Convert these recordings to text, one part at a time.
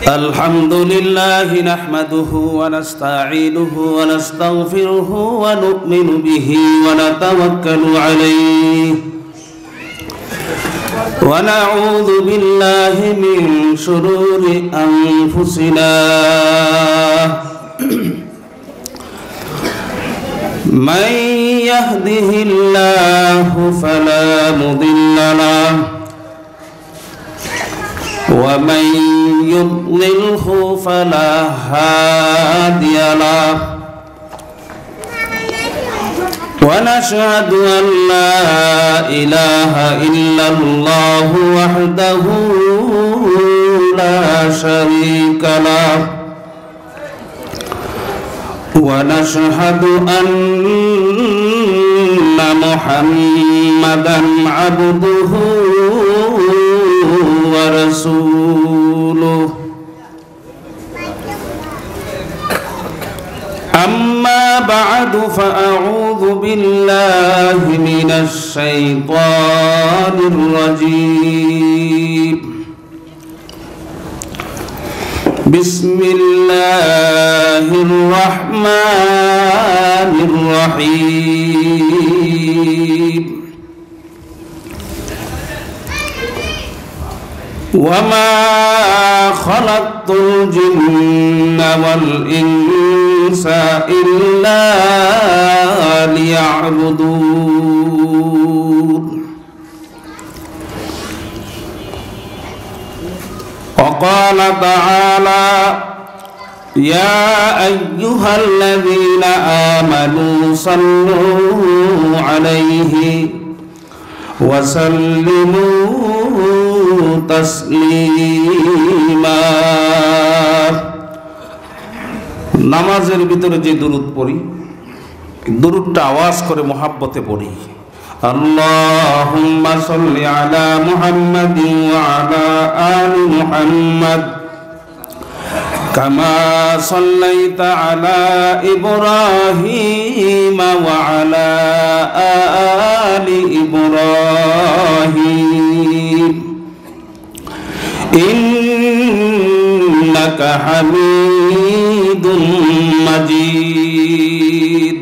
الحمد لله نحمده ونستعينه ونستغفره ونؤمن به ونتوكل عليه ونعوذ بالله من شرور أنفسنا من يهده الله فلا مضل له ومن يضلله فلا هادي له ونشهد أن لا إله إلا الله وحده لا شريك له ونشهد أن محمدا عبده ورسوله أما بعد فأعوذ بالله من الشيطان الرجيم بسم الله الرحمن الرحيم وما خلقت الجن والإنس إلا ليعبدون وقال تعالى يا أيها الذين آمنوا صلوا عليه وسلموا تسليما নামাজের ভিতরে যে দুরূদ পড়ি দুরূদটা আওয়াজ করে মহব্বতে পড়ি আল্লাহুম্মা সাল্লি আলা মুহাম্মাদিন ওয়া আলা আলি মুহাম্মাদ কামা সাল্লাইতা আলা ইব্রাহিম ওয়া আলা আলি ইব্রাহিম ইন্নাকা হামিদুম মাজিদ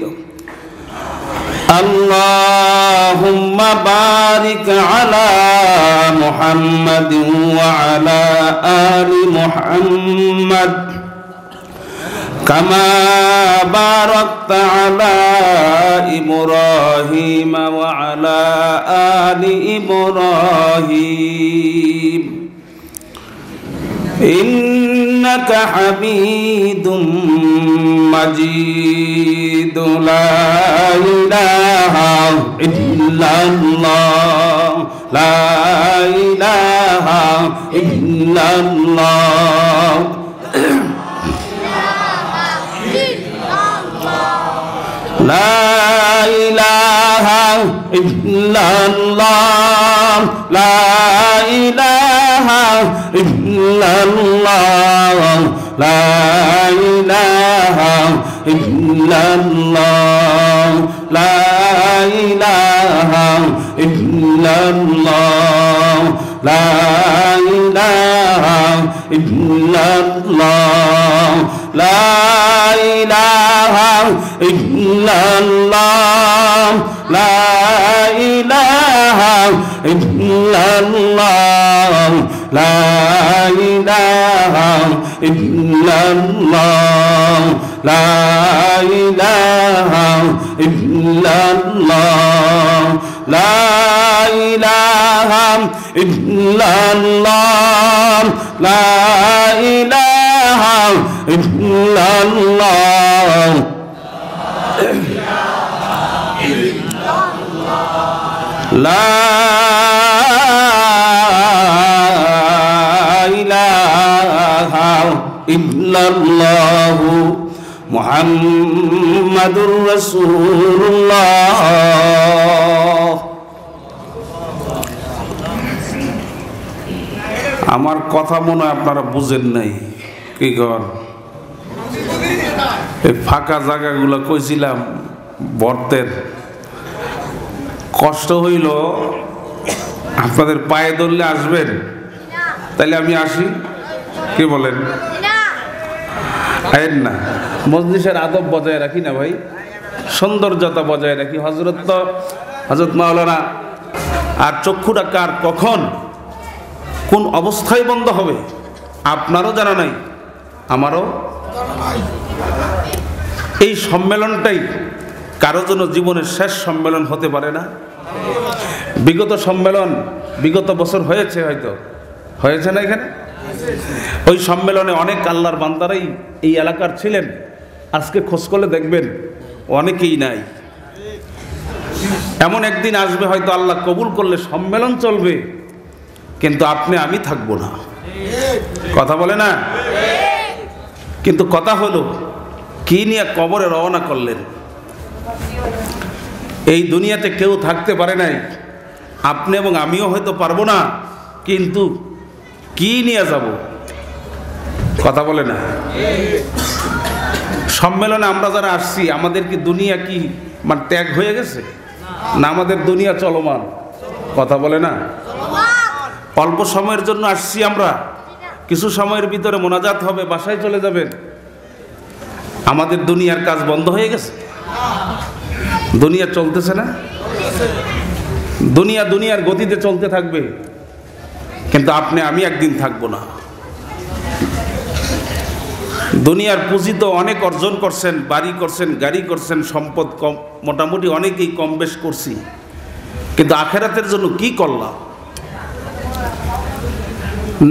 আল্লাহুম্মা বারিক আলা মুহাম্মাদিন ওয়া আলা আলি মুহাম্মাদ কামা বারাকতা আলা ইব্রাহিম ওয়া আলা আলি ইব্রাহিম ইন্নাকা হামিদুম মাজিদ লা ইলাহা ইল্লাল্লাহ লা ইলাহা ইল্লাল্লাহ লা ইলাহা ইল্লাল্লাহ লা ইলাহা ইল্লাল্লাহ লা ইলাহা ইল্লাল্লাহ লা ইলাহা ইল্লাল্লাহ লা ইলাহা ইল্লাল্লাহ লা ইলাহা ইল্লাল্লাহ লা ইলাহা ইল্লাল্লাহ লা ইলাহা ইল্লাল্লাহ লা ইলাহা ইল্লাল্লাহ লা ইলাহা ইল্লাল্লাহ লা ইলাহা ইল্লাল্লাহ লা ইলাহা ইল্লাল্লাহ মুহাম্মাদুর রাসূলুল্লাহ। আমার কথা মনে হয় আপনারা বুঝেন নাই, কি কর এই ফাঁকা জায়গাগুলো কইছিলাম বর্তের কষ্ট হইল আপনাদের পায়ে ধরলে আসবেন, তাহলে আমি আসি। কি বলেন? আইন না, মজলিসের আদব বজায় রাখি না ভাই, সৌন্দর্যতা বজায় রাখি। হযরত মাওলানা আর চক্ষুটা কার কখন কোন অবস্থায় বন্ধ হবে আপনারও জানা নাই, আমারও। এই সম্মেলনটাই কারো জন্য জীবনের শেষ সম্মেলন হতে পারে না। বিগত সম্মেলন বিগত বছর হয়েছে, হয়তো হয়েছে না এখানে। ওই সম্মেলনে অনেক আল্লাহর বান্দারাই এই এলাকার ছিলেন, আজকে খোঁজ করলে দেখবেন অনেকেই নাই। এমন একদিন আসবে হয়তো আল্লাহ কবুল করলে সম্মেলন চলবে, কিন্তু আপনি আমি থাকবো না। কথা বলে না? কিন্তু কথা হলো কি নিয়ে কবরে রওনা করলেন? এই দুনিয়াতে কেউ থাকতে পারে নাই, আপনি এবং আমিও হয়তো পারবো না, কিন্তু কি নিয়ে যাব? কথা বলে না? সম্মেলনে আমরা যারা আসছি, আমাদের কি দুনিয়া কি মানে ত্যাগ হয়ে গেছে না আমাদের দুনিয়া চলমান? কথা বলে না? অল্প সময়ের জন্য আসছি আমরা, কিছু সময়ের ভিতরে মোনাজাত হবে, বাসায় চলে যাবেন। আমাদের দুনিয়ার কাজ বন্ধ হয়ে গেছে? দুনিয়া চলতেছে না? দুনিয়ার গতিতে চলতে থাকবে, কিন্তু আপনি আমি একদিন থাকবো না। দুনিয়ার পুঁজি তো অনেক অর্জন করছেন, বাড়ি করছেন, গাড়ি করছেন, সম্পদ কম মোটামুটি অনেকেই কম বেশ করছি, কিন্তু আখেরাতের জন্য কি করলাম?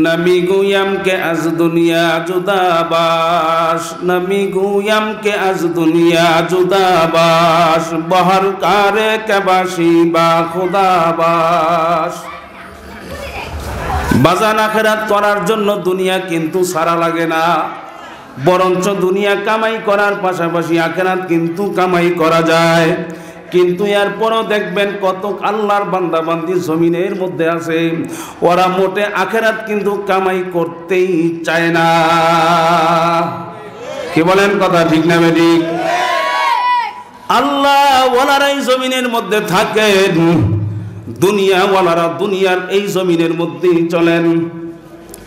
नमी गुयम के अज दुनिया जुदाबाश, नमी गुयम के अज दुनिया जुदाबाश, बहर कारे के बाशी बा खुदाबाश। বাজান আখেরাত করার জন্য দুনিয়া কিন্তু সারা লাগে না, বরঞ্চ দুনিয়া কামাই করার পাশাপাশি আখেরাত কিন্তু কামাই করা যায়। কিন্তু এরপরও দেখবেন কত আল্লাহর বান্দা বান্দি জমিনের মধ্যে আছে, ওরা মোটে আখেরাত কিন্তু কামাই করতেই চায় না। কি বলেন? কথা ঠিক না বেঠিক? আল্লাহ ওয়ালারাই জমিনের মধ্যে থাকেন, দুনিয়া ওয়ালারা দুনিয়ার এই জমিনের মধ্যেই চলেন।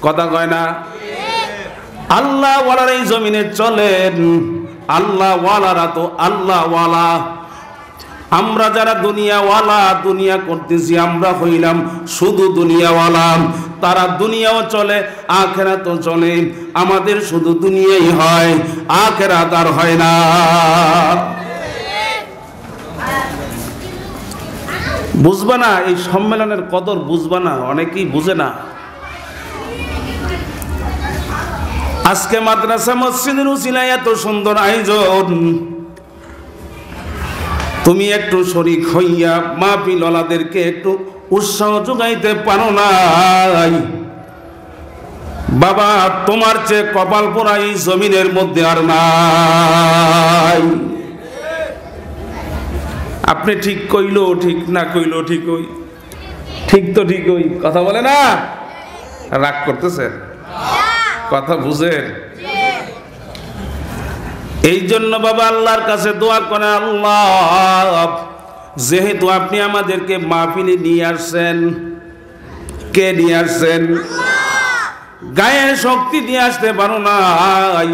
কথা কয় না? আল্লাহ ওয়ালারাই জমিনে চলেন, আল্লাহ ওয়ালারা তো আল্লাহ ওয়ালা। আমরা যারা দুনিয়াওয়ালা, দুনিয়া করতেছি, আমরা হইলাম শুধু দুনিয়াওয়ালা। তারা দুনিয়াও চলে, আখেরাতও চলে, আমাদের শুধু দুনিয়াই হয়, আখেরাত আর হয় না। বুঝবা না এই সম্মেলনের কদর, বুঝবা না, অনেকেই বুঝে না। আজকে মাদ্রাসা মসজিদের উসিলায় এত সুন্দর আয়োজন, তুমি একটু শরীক হইয়া মাহফিলওয়ালাদেরকে একটু উৎসাহ যোগাইতে পারো নাই? বাবা, তোমার চেয়ে কপাল পোড়া এই জমিনের মধ্যে আর নাই। আপনি ঠিক কইলো ঠিক, না কইলো ঠিক, ওই ঠিক তো ঠিক, ওই কথা বলে না? রাগ করতেছেন? কথা বুঝেন? এই জন্য বাবা আল্লাহর কাছে দোয়া করে, আল্লাহ যেহেতু আপনি আমাদেরকে মাহফিলে নিয়ে আসছেন, কে নিয়ে আসছেন? গায়ের শক্তি দিয়ে আসতে পারো নাই,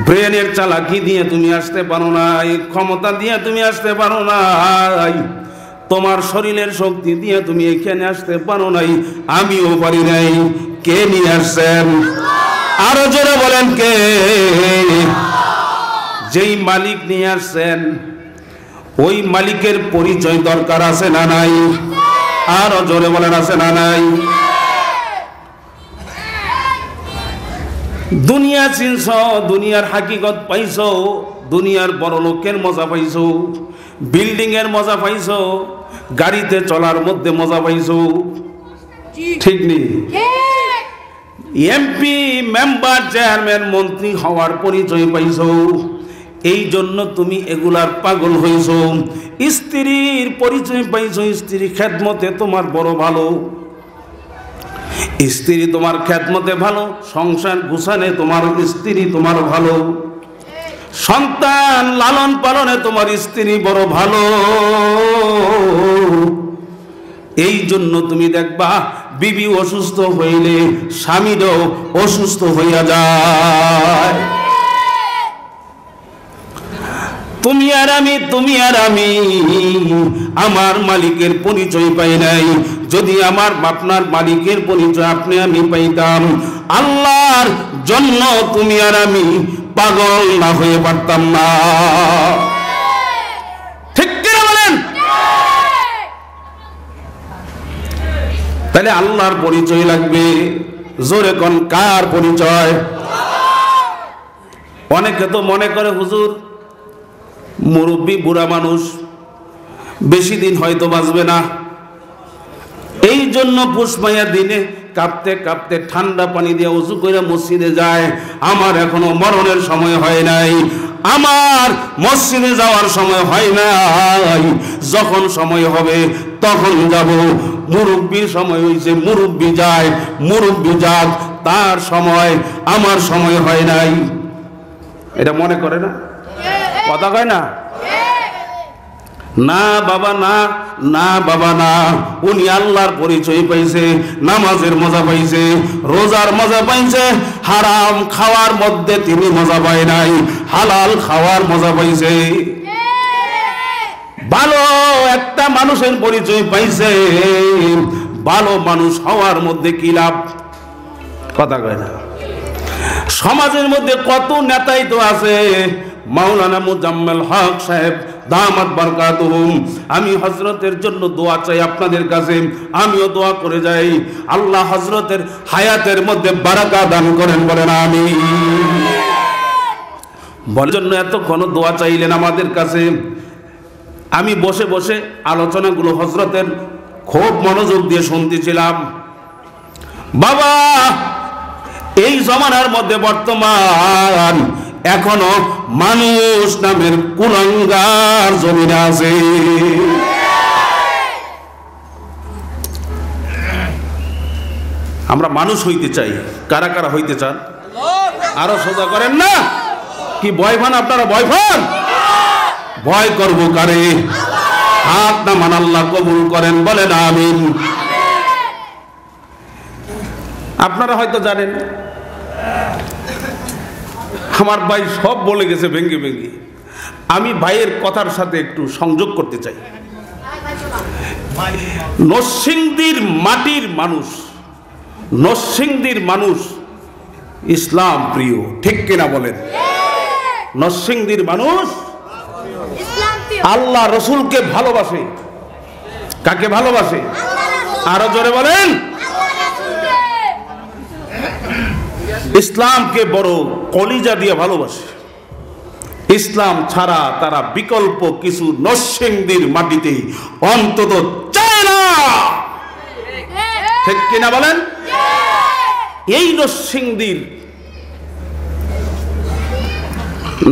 ব্রেনের চালাকি দিয়ে তুমি আসতে পারো নাই, ক্ষমতা দিয়ে তুমি আসতে পারো নাই, তোমার শরীরের শক্তি দিয়ে তুমি এখানে আসতে পারো নাই, আমিও পারি নাই। কে নিয়ে আসছেন? আরো জোরে বলেন কে? যেই মালিক নিয়ে আসছেন ওই মালিকের পরিচয় দরকার আছে না নাই? আরো জোরে বলেন আছে না নাই? দুনিয়া চিনছ, দুনিয়ার হাকিকত পাইছো, দুনিয়ার বড় লোকের মজা পাইছো, বিল্ডিং এর মজা পাইছো, গাড়িতে চলার মধ্যে মজা পাইছো, ঠিক নেই? এমপি, মেম্বার, চেয়ারম্যান, মন্ত্রী হওয়ার পরিচয় পাইছো, এই জন্য তুমি এগুলার পাগল হইছো। স্ত্রীর পরিচয় পাইছো, স্ত্রী খেদমতে তোমার বড় ভালো, স্ত্রী তোমার খেদমতে ভালো, সংসার গুছানে তোমার স্ত্রী তোমার ভালো, সন্তান লালন পালনে তোমার স্ত্রী বড় ভালো। এই জন্য তুমি দেখবা বিবি অসুস্থ হইলে স্বামীরও অসুস্থ হইয়া যায়। তুমি আর আমি আমার মালিকের পরিচয় পাই নাই। যদি আপনার মালিকের পরিচয় আপনি আমি পাইতাম, আল্লাহর জন্য তুমি আর আমি পাগল না হয়ে পারতাম না। ঠিক কিনা বলেন? তাহলে আল্লাহর পরিচয় লাগবে। জোরে কোন কার পরিচয়? অনেকে তো মনে করে হুজুর মুরব্বী বুড়া মানুষ, বেশি দিন হয়তো বাঁচবে না, এই জন্য পুষ মাইয়া দিনে কাঁপতে কাঁপতে ঠান্ডা পানি দিয়ে উজু করে মসজিদে যায়। আমার এখনো মরণের সময় হয় নাই, আমার মসজিদে যাওয়ার সময় হয় নাই। যখন সময় হবে তখন যাব। মুরব্বীর সময় হয়েছে, মুরব্বী যায়, মুরব্বী যাক, তার সময়, আমার সময় হয় নাই। এটা মনে করে না? কথা কয় না? না বাবা না, না বাবা না। উনি আল্লাহর পরিচয় পাইছে, নামাজের মজা পাইছে, রোজার মজা পাইছে। হারাম খাওয়ার মধ্যে তিনি মজা পায় নাই, হালাল খাওয়ার মজা পাইছে। ভালো একটা মানুষের পরিচয় পাইছে। ভালো মানুষ হওয়ার মধ্যে কি লাভ? কথা কয় না? সমাজের মধ্যে কত নেতাই তো আছে। মাওলানা মুজাম্মেল হক সাহেব দামাত বারকাতুহুম, আমি হযরতের জন্য দোয়া চাই আপনাদের কাছে, আমিও দোয়া করে যাই, আল্লাহ হযরতের হায়াতের মধ্যে বারাকা দান করেন, বলেন আমিন। বলার জন্য এতক্ষণ দোয়া চাইলেন আমাদের কাছে। আমি বসে বসে আলোচনাগুলো হযরতের খুব মনোযোগ দিয়ে শুনতেছিলাম। বাবা, এই জমানার মধ্যে বর্তমান এখনো মানুষ নামের কুলাঙ্গার জমিনে আছে। আমরা মানুষ হইতে চাই। কারা কারা হইতে চান? আরো সোজা করেন না। কি ভয় পান আপনারা? ভয় পান? ভয় করবো কারে? হাত নামান, আল্লাহ কবুল করেন, বলেন আমিন। আপনারা হয়তো জানেন আমার ভাই সব বলে গেছে ভেঙ্গে ভেঙ্গে। আমি ভাইয়ের কথার সাথে একটু সংযোগ করতে চাই। নরসিংদীর মাটির মানুষ, নরসিংদীর মানুষ ইসলাম প্রিয়, ঠিক কিনা বলেন? নরসিংদীর মানুষ আল্লাহ রসুলকে ভালোবাসে। কাকে ভালোবাসে? আরো জোরে বলেন। ইসলামকে বড় কলিজা দিয়ে ভালোবাসে। ইসলাম ছাড়া তারা বিকল্প কিছু নরসিংদীর মাটিতে অন্তত চায় না, ঠিক কিনা বলেন? এই নরসিংদীর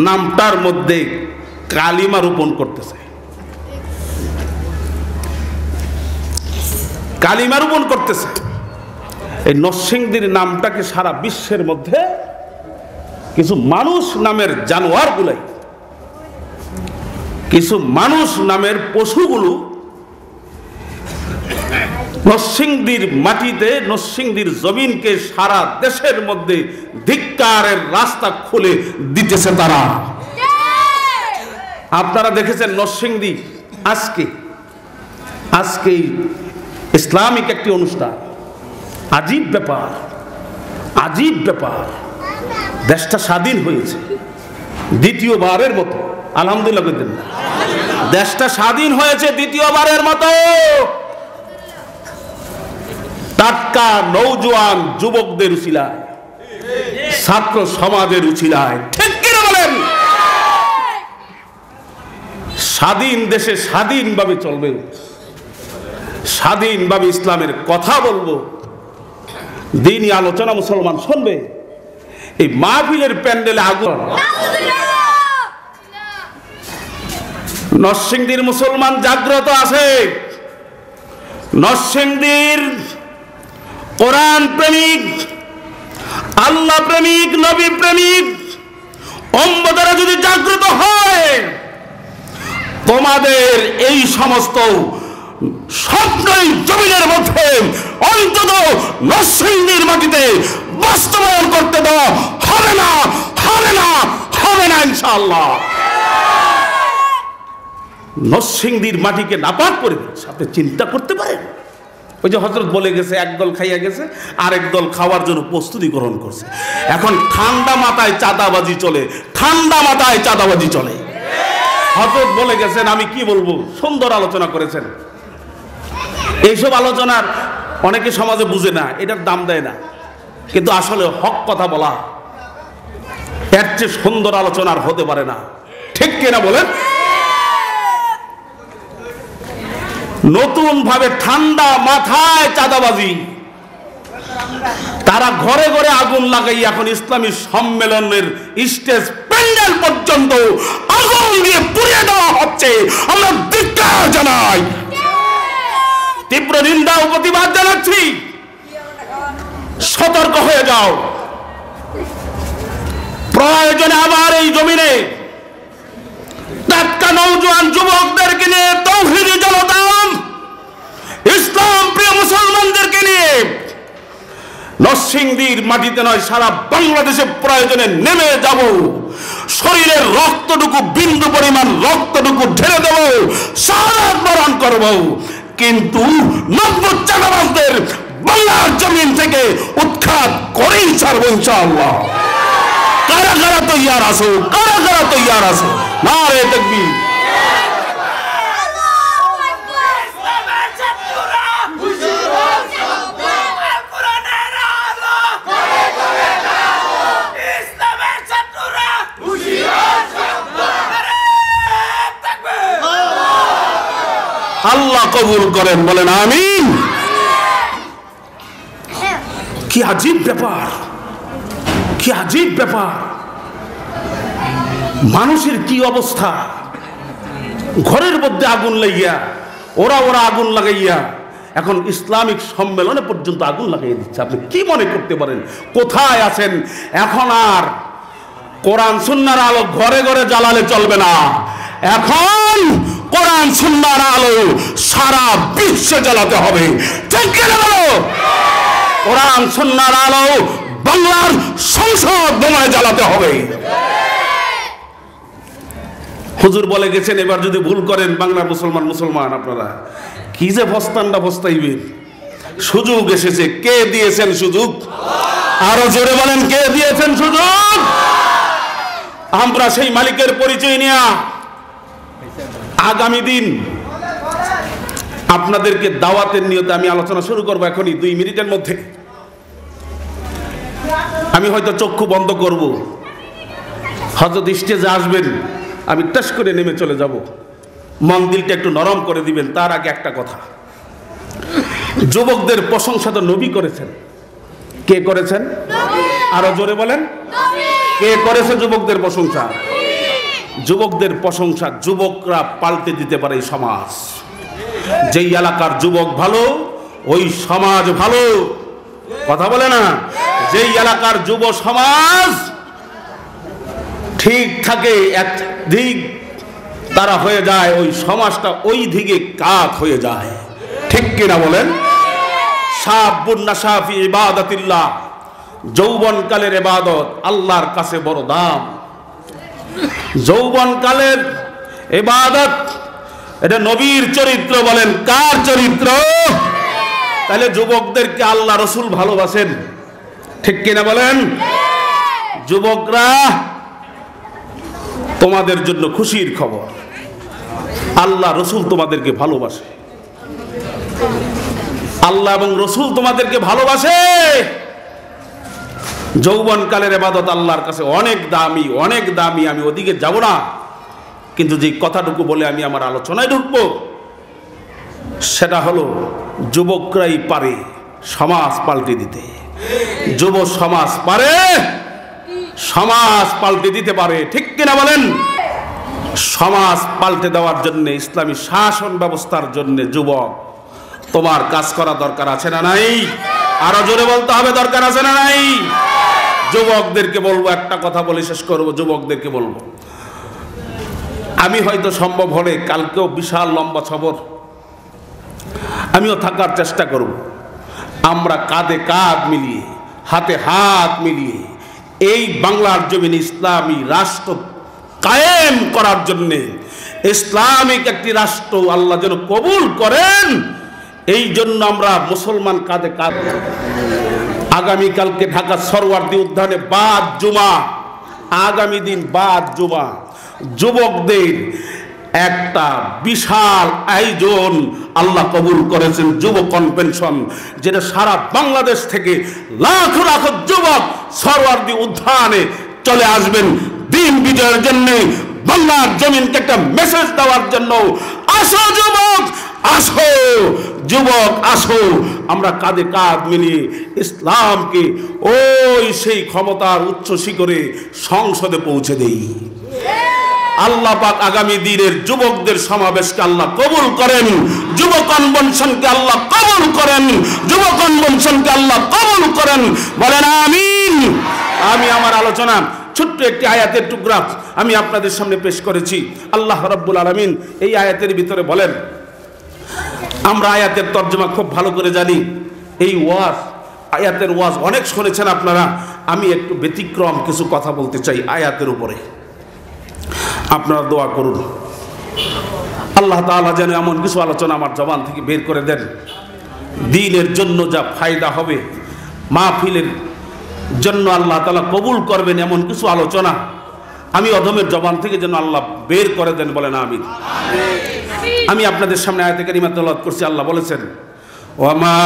নামটার মধ্যে কালিমা রোপণ করতেছে, কালিমা রোপণ করতেছে। এই নরসিংদীর নামটাকে সারা বিশ্বের মধ্যে কিছু মানুষ নামের জানোয়ার গুলাই, কিছু মানুষ নামের পশুগুলো নরসিংদীর মাটিতে, নরসিংদীর জমিনকে সারা দেশের মধ্যে ধিক্কারের রাস্তা খুলে দিতেছে তারা। আপনারা দেখেছেন নরসিংদী আজকে ইসলামিক একটি অনুষ্ঠান। আজীব ব্যাপার, আজীব ব্যাপার। দেশটা স্বাধীন হয়েছে দ্বিতীয়বারের মতো, আলহামদুলিল্লাহ। দেশটা স্বাধীন হয়েছে দ্বিতীয়বারের মতো। টাটকা নৌজওয়ান যুবকদের উছিলায়, ছাত্র সমাজের উছিলায়, ঠিক কিনা বলেন? স্বাধীন দেশে স্বাধীনভাবে চলবে, স্বাধীনভাবে ইসলামের কথা বলবো, দ্বীনি আলোচনা মুসলমান শুনবে। এই মাহফিলের প্যান্ডেলে আগুন। নরসিংদীর মুসলমান জাগ্রত আছে। নরসিংদীর কোরআন প্রেমিক, আল্লাহ প্রেমিক, নবী প্রেমিক উম্মতেরা যদি জাগ্রত হয়, তোমাদের এই সমস্ত স্বপ্নই জমিনের মধ্যে অন্তত নরসিংদীর মাটিতে বাস্তবায়ন করতে দেওয়া হবে না, হবে না, হবে না ইনশাআল্লাহ। নরসিংদীর মাটিকে নাপাক করে আপনি চিন্তা করতে পারেন? ওই যে হযরত বলে গেছে, একদল খাইয়া গেছে, আরেক দল খাওয়ার জন্য প্রস্তুতি গ্রহণ করছে। এখন ঠান্ডা মাথায় চাঁদাবাজি চলে, ঠান্ডা মাথায় চাঁদাবাজি চলে। হযরত বলে গেছেন, আমি কি বলবো, সুন্দর আলোচনা করেছেন। এইসব আলোচনার অনেকে সমাজে বুঝে না, এটার দাম দেয় না, কিন্তু আসলে হক কথা বলা এর চেয়ে সুন্দর আলোচনার হতে পারে না, ঠিক কিনা বলেন? নতুন ভাবে ঠান্ডা মাথায় চাঁদাবাজি, তারা ঘরে ঘরে আগুন লাগাই এখন ইসলামী সম্মেলনের স্টেজ প্যান্ডেল পর্যন্ত আগুন দিয়ে পুড়িয়ে দেওয়া হচ্ছে। আমরা ধিক্কার জানাই, তীব্র নিন্দা ও প্রতিবাদ জানাচ্ছি। সতর্ক হয়ে যাও, প্রয়োজনে আবার এই জমিনে টাটকা নওজোয়ান যুবকদেরকে নিয়ে, তৌহিদি জনতা, ইসলাম প্রিয় মুসলমানদেরকে নিয়ে নরসিংদীর মাটিতে নয়, সারা বাংলাদেশে প্রয়োজনে নেমে যাব। শরীরের রক্তটুকু, বিন্দু পরিমাণ রক্তটুকু ঢেলে দেব, শাহাদাত বরণ করব, কিন্তু নব্বই চাঁদাবাজদের বাংলার জমিন থেকে উৎখাত করেই ছাড়ব ইনশাআল্লাহ। কারা কারা তৈয়ার আছো? কারা কারা তৈয়ার আছো? নারে তাকবীর। আল্লাহ কবুল করেন, বলেন আমিন। কি আজীব ব্যাপার, কি আজীব ব্যাপার। মানুষের কি অবস্থা, ঘরের মধ্যে আগুন লাগাইয়া, ওরা আগুন লাগাইয়া এখন ইসলামিক সম্মেলনে পর্যন্ত আগুন লাগাইয়া দিচ্ছে। আপনি কি মনে করতে পারেন কোথায় আছেন? এখন আর কোরআন সুন্নাহর আলো ঘরে ঘরে জ্বালালে চলবে না, এখন কোরআন সুন্নাহর আলো সারা বিশ্বে জ্বালাতে হবে, ঠিক কিনা বলো? কোরআন সুন্নাহর আলো বাংলার সংসদ ভবনে জ্বালাতে হবে। হুজুর বলে গেছেন, এবার যদি ভুল করেন বাংলার মুসলমান আপনারা কি যে বস্তানটা বস্তাইবেন। সুযোগ এসেছে, কে দিয়েছেন সুযোগ? আরো জোরে বলেন, কে দিয়েছেন সুযোগ? আমরা সেই মালিকের পরিচয় নিয়ে আগামী দিন আপনাদেরকে দাওয়াতের নিয়তে আমি আলোচনা শুরু করবো এখনই 2 মিনিটের মধ্যে। আমি হয়তো চক্ষু বন্ধ করব, হযরত স্টেজে আসবেন, আমি টাস করে নেমে চলে যাব, মন দিলটা একটু নরম করে দিবেন। তার আগে একটা কথা, যুবকদের প্রশংসা তো নবী করেছেন। কে করেছেন? আরো জোরে বলেন, কে করেছে যুবকদের প্রশংসা? যুবকদের প্রশংসা যুবকরা পাল্টে দিতে পারে এই সমাজ। যেই এলাকার যুবক ভালো, ওই সমাজ ভালো। কথা বলে না? যেই এলাকার যুব সমাজ ঠিক থাকে, এক দিক তারা হয়ে যায়, ওই সমাজটা ওই দিকে কাত হয়ে যায়, ঠিক কিনা বলেন? শাবুন নাশা ফি ইবাদাতিল্লাহ, যৌবনকালের ইবাদত আল্লাহর কাছে বড় দাম। যৌবনকালের ইবাদত, এটা নবীর চরিত্র। বলেন কার চরিত্র? তাহলে যুবকদেরকে আল্লাহ রসুল ভালোবাসেন, ঠিক কিনা বলেন? যুবকরা, তোমাদের জন্য খুশির খবর, আল্লাহ রসুল তোমাদেরকে ভালোবাসে। আল্লাহ এবং রসুল তোমাদেরকে ভালোবাসে। যৌবনকালের ইবাদত আল্লাহর কাছে অনেক দামি, অনেক দামি। আমি ওদিকে যাব না, কিন্তু যে কথাটুকু বলে আমি আমার আলোচনায় ঢুকবো, সেটা হলো যুবকরাই পারে সমাজ পাল্টে দিতে। যুব সমাজ পারে, সমাজ পাল্টে দিতে পারে, ঠিক কিনা বলেন? সমাজ পাল্টে দেওয়ার জন্য, ইসলামী শাসন ব্যবস্থার জন্য যুবক তোমার কাজ করা দরকার আছে না নাই? আরো জোরে বলতে হবে, দরকার আছে না নাই? যুবকদেরকে বলবো, একটা কথা বলে শেষ করবো। যুবকদেরকে বলবো, আমি হয়তো সম্ভব হলে কালকেও বিশাল লম্বা খবর আমিও থাকার চেষ্টা করব। আমরা কাঁধে কাঁধ মিলিয়ে, হাতে হাত মিলিয়ে এই বাংলার জমিনে ইসলামী রাষ্ট্র কায়েম করার জন্য, ইসলামিক একটি রাষ্ট্র আল্লাহ যেন কবুল করেন, এই জন্য আমরা মুসলমান কাঁধে কাঁধ। আগামীকালকে ঢাকা সরওয়ার্দী উদ্যানে বাদ জুমা, আগামী দিন বাদ জুমা, যুবকদের একটা বিশাল আয়োজন আল্লাহ কবুল করেছেন, যুব কনভেনশন, যেটা সারা বাংলাদেশ থেকে লাখ লাখ যুবক সরওয়ার্দী উদ্যানে চলে আসবেন দিন বিজয়ের জন্য, বাংলার জমিনকে একটা মেসেজ দেওয়ার জন্য। আসো যুবক, আসো যুবক, আসো, আমরা কাঁধে কাঁধ মিলিয়ে ইসলামকে ওই সেই ক্ষমতার উচ্চ শিখরে সংসদে পৌঁছে দেই। আল্লাহ পাক আগামী দিনের যুবকদের সমাবেশকে আল্লাহ কবুল করেন, যুব কনভেনশনকে আল্লাহ কবুল করেন, যুব কনভেনশনকে আল্লাহ কবুল করেন, বলেন আমিন। আমি আমার আলোচনা ছোট্ট একটি আয়াতের টুকরা আমি আপনাদের সামনে পেশ করেছি। আল্লাহ রাব্বুল আলামিন এই আয়াতের ভিতরে বলেন, আমরা আয়াতের তর্জমা খুব ভালো করে জানি, এই ওয়াজ, আয়াতের ওয়াজ অনেক শুনেছেন আপনারা। আমি একটু ব্যতিক্রম কিছু কথা বলতে চাই আয়াতের উপরে, আপনারা দোয়া করুন। আল্লাহ তাআলা যেন এমন কিছু আলোচনা আমার জবান থেকে বের করে দেন, দ্বীনের জন্য যা ফায়দা হবে, মাহফিলের জন্য আল্লাহ তাআলা কবুল করবেন এমন কিছু আলোচনা আমি অধমের জবান থেকে যেন আল্লাহ বের করে দেন, বলেন আমিন। আমি আপনাদের সামনে আয়াতে কারিমা তেলাওয়াত করছি। আল্লাহ বলেছেন, ওয়ামা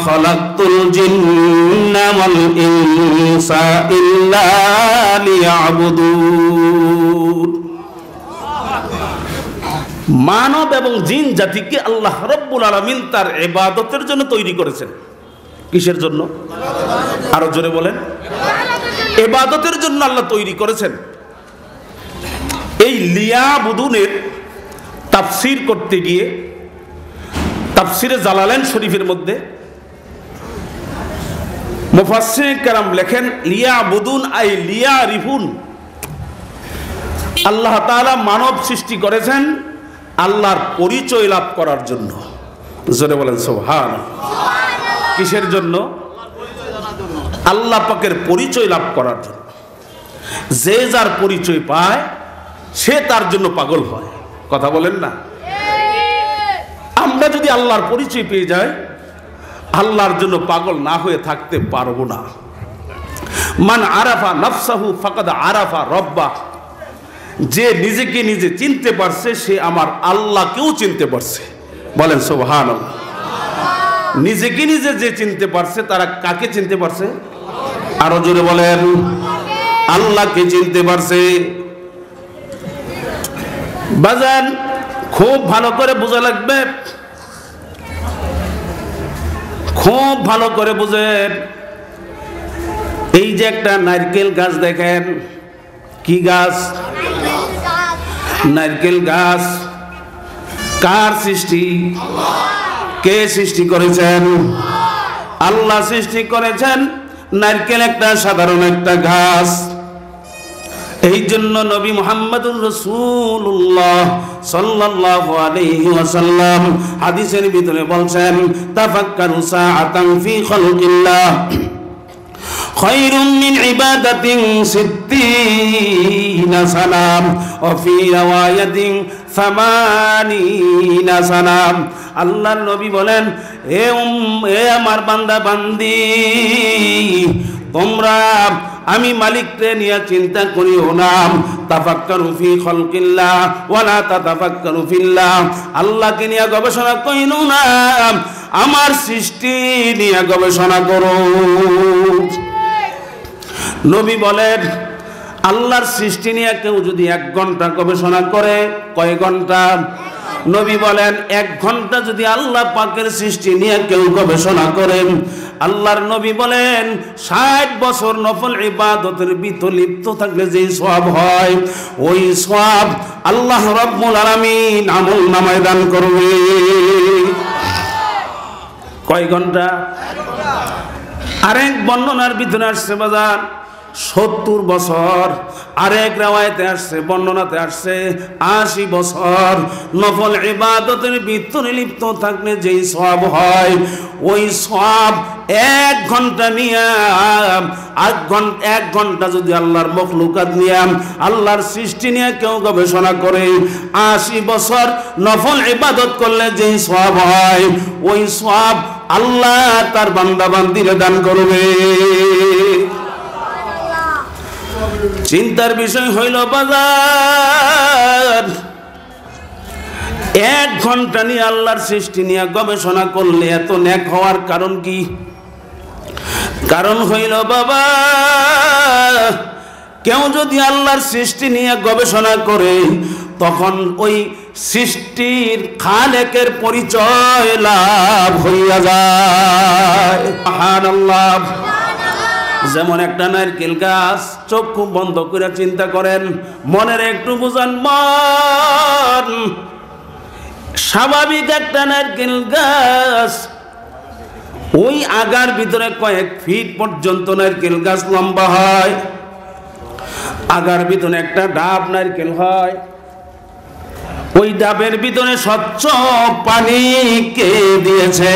খালাকতুল জিন্না ওয়াল ইনসা ইল্লা লিয়াবুদুন। মানব এবং জিন জাতিকে আল্লাহ রাব্বুল আলামিন তার ইবাদতের জন্য তৈরি করেছেন। কিসের জন্য? আরো জোরে বলেন। ইবাদতের জন্য আল্লাহ তৈরি করেছেন। এই লিয়াবুদুনের তাফসীর করতে গিয়ে তাফসীরে জালালাইন শরীফের মধ্যে মুফাসসিরিন কেরাম লেখেন, লিয়াবুদুন আই লিয়ারিফুন। আল্লাহ তাআলা মানব সৃষ্টি করেছেন আল্লাহর পরিচয় লাভ করার জন্য। জোরে বলেন সুবহানাল্লাহ। কিসের জন্য? আল্লাহ পাকের পরিচয় লাভ করার জন্য। যে যার পরিচয় পায় সে তার জন্য পাগল হয়। কথা বলেন না? আমরা যদি আল্লাহর পরিচয় পেয়ে যাই, আল্লাহর জন্য পাগল না হয়ে থাকতে পারবো না। মান আরাফা নাফসাহু ফাকাদ আরাফা রব্বাহ। যে নিজেকে নিজে চিনতে পারছে সে আমার আল্লাহকেও চিনতে পারছে। বলেন সুবহানাল্লাহ। নিজেকে নিজে যে চিনতে পারছে তারা কাকে চিনতে পারছে? আরো জোরে বলেন, আল্লাহকে চিনতে পারছে। বাজান খুব ভালো করে বোঝা লাগবে, খুব ভালো করে বুঝেন। এই যে একটা নারকেল গাছ দেখেন, কি গাছ? নারকেল গাছ। কার সৃষ্টি? কে সৃষ্টি করেছেন? আল্লাহ সৃষ্টি করেছেন। নারকেল একটা সাধারণ একটা গাছ। এই জন্য নবী মুহাম্মদুর রাসূলুল্লাহ সাল্লাল্লাহু আলাইহি ওয়াসাল্লাম হাদিসের ভিতরে বলছেন, তাফাক্কারু সাআতান ফি খালকিল্লাহ খায়রুম মিন ইবাদাতিন সিত্তিনা সানাম ওয়া ফি রাওয়ায়াতিন 80 সানাম। আল্লাহর নবী বলেন, এ আমার বান্দা বান্দি, তোমরা আমি মালিককে নিয়ে চিন্তা করিও না। তাফাক্কারু ফি খালকিল্লাহ ওয়ালা তাতাফাক্কারু ফিল্লাহ। আল্লাহকে নিয়ে গবেষণা করিও না, আমার সৃষ্টি নিয়ে গবেষণা করো। নবী বলেন, আল্লাহর সৃষ্টি নিয়ে কেউ যদি 1 ঘন্টা গবেষণা করে, কয় ঘন্টা? নবী বলেন 1 ঘন্টা যদি আল্লাহ পাকের সৃষ্টি নিয়ে কেউ গবেষণা করেন, আল্লাহর নবী বলেন 60 বছর নফল ইবাদতের ভিতর লিপ্ত থাকলে যে সওয়াব হয়, ওই সওয়াব আল্লাহ রাব্বুল আলামিন আমল নামায় দান করবে। কয় ঘন্টা? আরেক বর্ণনার ভিতরে আসছে বাজার, 70 বছর, আরেক রাওয়ায়াতে আসছে, বর্ণনাতে আসছে 80 বছর নফল ইবাদতের ভিতরে লিপ্ত থাকলে যেই সওয়াব হয়, ওই সওয়াব 1 ঘন্টা নিয়ে 1 ঘন্টা যদি আল্লাহর মখলুকাত নিয়ে, আল্লাহর সৃষ্টি নিয়ে কেউ গবেষণা করে 80 বছর নফল ইবাদত করলে যেই সওয়াব হয়, ওই সওয়াব আল্লাহ তার বান্দা বান্দিরে দান করবে। চিন্তার বিষয় হইল বাজার, 1 ঘন্টা নিয়ে আল্লাহর সৃষ্টি নিয়ে গবেষণা করলে এত নেক হওয়ার কারণ কি? কারণ হইল বাবা, কেউ যদি আল্লাহর সৃষ্টি নিয়ে গবেষণা করে তখন ওই সৃষ্টির খালেকের পরিচয় লাভ হইয়া যায়। সুবহানাল্লাহ। যেমন একটা নারকেল গাছ, চক্ষু বন্ধ করে চিন্তা করেন, মনের একটু বুঝান মন, স্বাভাবিক একটা নারকেল গাছ, ওই আগার ভিতরে কয়েক ফিট পর্যন্ত নারকেল গাছ লম্বা হয়, আগার ভিতরে একটা ডাব নারকেল হয়, ওই ডাবের ভিতরে স্বচ্ছ পানি কে দিয়েছে?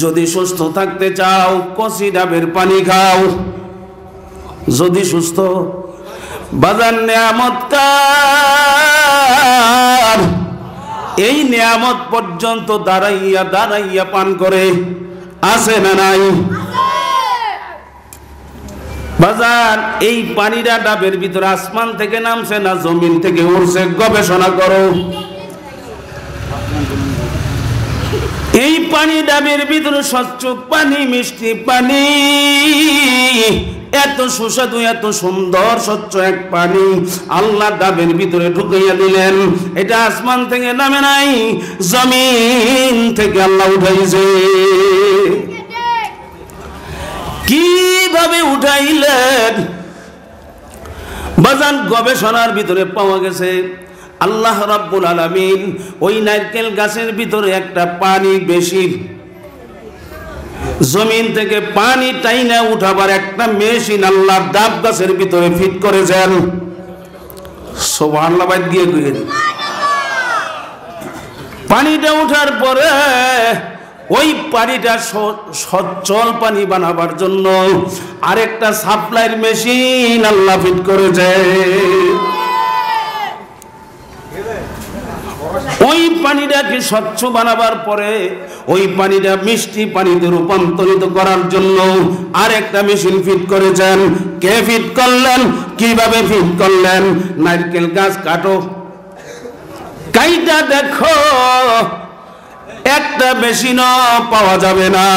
যদি সুস্থ থাকতে চাও কচি ডাবের পানি খাও, যদি সুস্থ। বাজার নেয়ামত কার? এই নেয়ামত পর্যন্ত দাঁড়াইয়া দাঁড়াইয়া পান করে, আছে না নাই? বাজার এই পানিটা ডাবের ভিতরে আসমান থেকে নামছে না জমিন থেকে উঠছে? গবেষণা করো। এই পানি ডাবের ভিতরে স্বচ্ছ পানি, মিষ্টি পানি, এত সুস্বাদু এত সুন্দর স্বচ্ছ এক পানি আল্লাহ ডাবের ভিতরে ঢুকাইয়া দিলেন। এটা আসমান থেকে নামে নাই, জমিন থেকে আল্লাহ উঠাইছে। কিভাবে উঠাইলেন? বাজান গবেষণার ভিতরে পাওয়া গেছে আল্লাহ রাব্বুল আলামিন ওই নারকেল গাছের ভিতরে একটা পানি বেশি, জমিন থেকে পানি টাইনা উঠাবার একটা মেশিন আল্লাহ ডাব গাছের ভিতরে ফিট করেছেন। সুবহানাল্লাহ দিয়ে কইেন। পানিটা উঠার পরে ওই পানিটা সচ্ছল পানি বানাবার জন্য আরেকটা সাপ্লাইয়ের মেশিন আল্লাহ ফিট করেছে। ওই পানিটাকে স্বচ্ছ বানাবার পরে ওই পানিটা মিষ্টি পানিতে রূপান্তরিত করার জন্য আরেকটা মেশিন ফিট করেছেন। কে ফিট করলেন? কিভাবে ফিট করলেন? নারকেল গাছ কাটো, কাইটা দেখো, একটা মেশিনও পাওয়া যাবে না,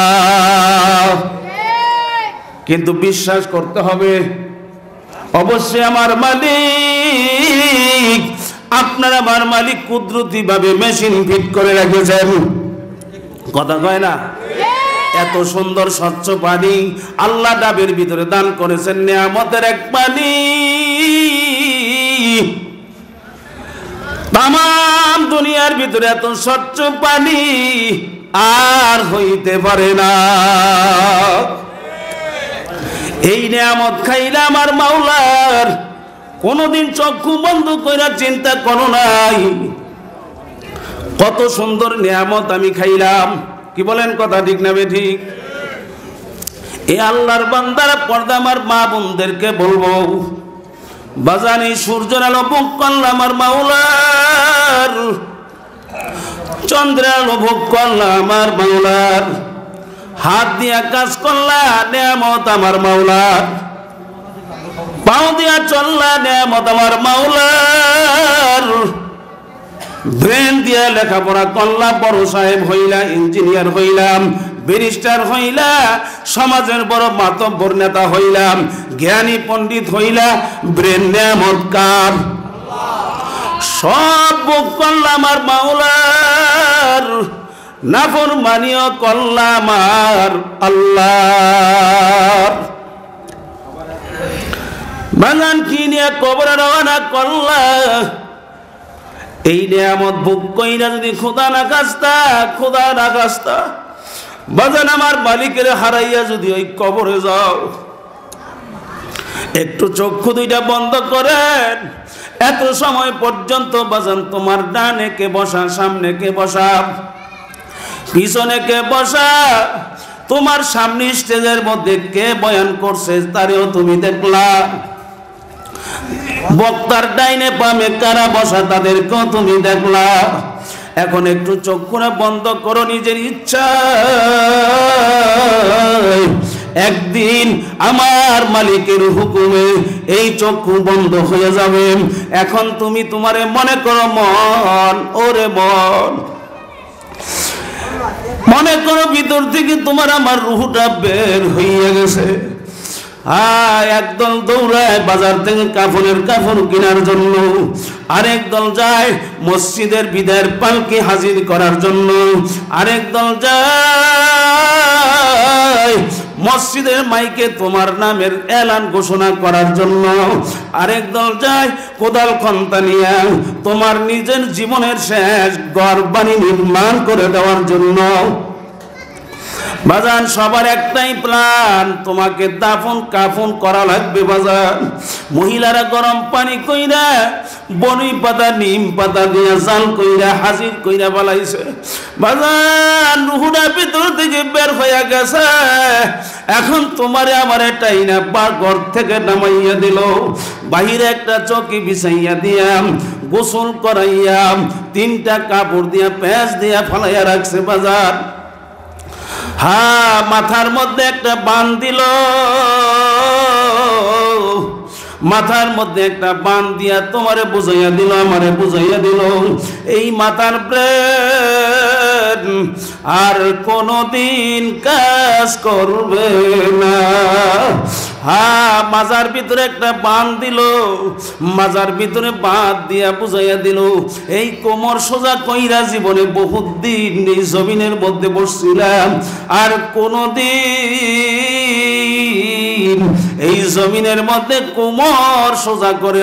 কিন্তু বিশ্বাস করতে হবে অবশ্যই আমার মালিক, আপনার আমার মালিক কুদরতি ভাবে মেশিন ফিট করে রেখেছেন। কথা কয় না? এত সুন্দর স্বচ্ছ পানি আল্লাহ ডাবের ভিতরে দান করেছেন, নিয়ামতের এক পানি। তামাম দুনিয়ার ভিতরে এত স্বচ্ছ পানি আর হইতে পারে না। এই নিয়ামত খাইলে আমার মাওলার কোনদিন চক্ষু বন্ধ কইরা চিন্তা করো নাই কত সুন্দর নিয়ামত আমি খাইলাম। কি বলেন? কথা ঠিক না বেঠিক? এ আল্লাহর বান্দারা, পর্দা আমার মা বোনদেরকে বলবো, বাজানি সূর্যের আলো ভোগ করলাম আমার মাওলার, চন্দ্রের আলো ভোগ করলাম আমার মাওলার, হাত দিয়া কাজ করলা নিয়ামত আমার মাওলার, পাও দিয়া চললা নিয়ামত আমার মাওলার, ব্রেন দিয়া লেখাপড়া করলা, বড় সাহেব হইলা, ইঞ্জিনিয়ার হইলাম, ব্যারিস্টার হইলা, সমাজের বড় মাতব্বর নেতা হইলাম, জ্ঞানী পণ্ডিত হইলা, ব্রেন নিয়ামত কার? সব ভোগ করলাম আমার মাওলার, নাফরমানিও করলাম আর আল্লাহর। বাগান কি নিয়ে কবরে রওনা করলা? এই নিয়ামত ভোগ কইরা যদি খোদা না খাস্তা বাজান আমার মালিকের হারাইয়া যদি ওই কবরে যাও, একটু চক্ষু দুইটা বন্ধ করেন। এত সময় পর্যন্ত বাজান তোমার ডানে কে বসা, সামনে কে বসা, পিছনে কে বসা, তোমার সামনে স্টেজের মধ্যে কে বয়ান করছে তারেও তুমি দেখলা, বক্তার ডাইনে বামে কারা বসা তাদেরকেও তুমি দেখলা। এখন একটু চক্ষুটা বন্ধ করো নিজের ইচ্ছা। একদিন আমার মালিকের হুকুমে এই চক্ষু বন্ধ হয়ে যাবে। এখন তুমি তোমারে মনে করো মন, ওরে মন, মনে করো ভিতর থেকে তোমার আমার রুহটা বের হয়ে গেছে। একদল দৌড়ায় বাজার থেকে কাফনের কাফন কেনার জন্য, আরেক দল যায় মসজিদের বিদায়ের পালকি হাজির করার জন্য, আরেক দল যায় মসজিদের মাইকে তোমার নামের এলান ঘোষণা করার জন্য, আরেক দল যায় কোদাল খন্তা নিয়ে তোমার নিজের জীবনের শেষ ঘর বাড়ি নির্মাণ করে দেওয়ার জন্য। বাজান সবার একটাই প্ল্যান, তোমাকে দাফন কাফন করা লাগবে বাজান। মহিলারা গরম পানি কইরা বনি পাতা নিম পাতা দিয়া জাল কইরা হাজির কইরা বালাইছে বাজান। রুহুটা ভিতর থেকে বের হয়ে গেছে। এখন তোমারে আমারে টাইনা বা ঘর থেকে নামাইয়া দিল, বাহিরে একটা চকি বিছাইয়া দিয়াম, গোসল করাইয়াম, 3টা কাপড় দিয়া পেঁচ দিয়া ফালাইয়া রাখছে বাজার। মাথার মধ্যে একটা বান দিল, মাথার মধ্যে একটা বান দিয়া তোমারে বুঝাইয়া দিল, আমারে বুঝাইয়া দিল এই মাথার ব্রেন আর কোনদিন কাজ করবে না। মাজার ভিতরে একটা বান দিল, মাজার ভিতরে বাঁধ দিয়া বুঝাইয়া দিল এই কোমর সোজা কইরা জীবনে বহুত দিন এই জমিনের মধ্যে বসছিলাম, আর কোনদিন এই জমিনের মধ্যে কোমর সোজা করে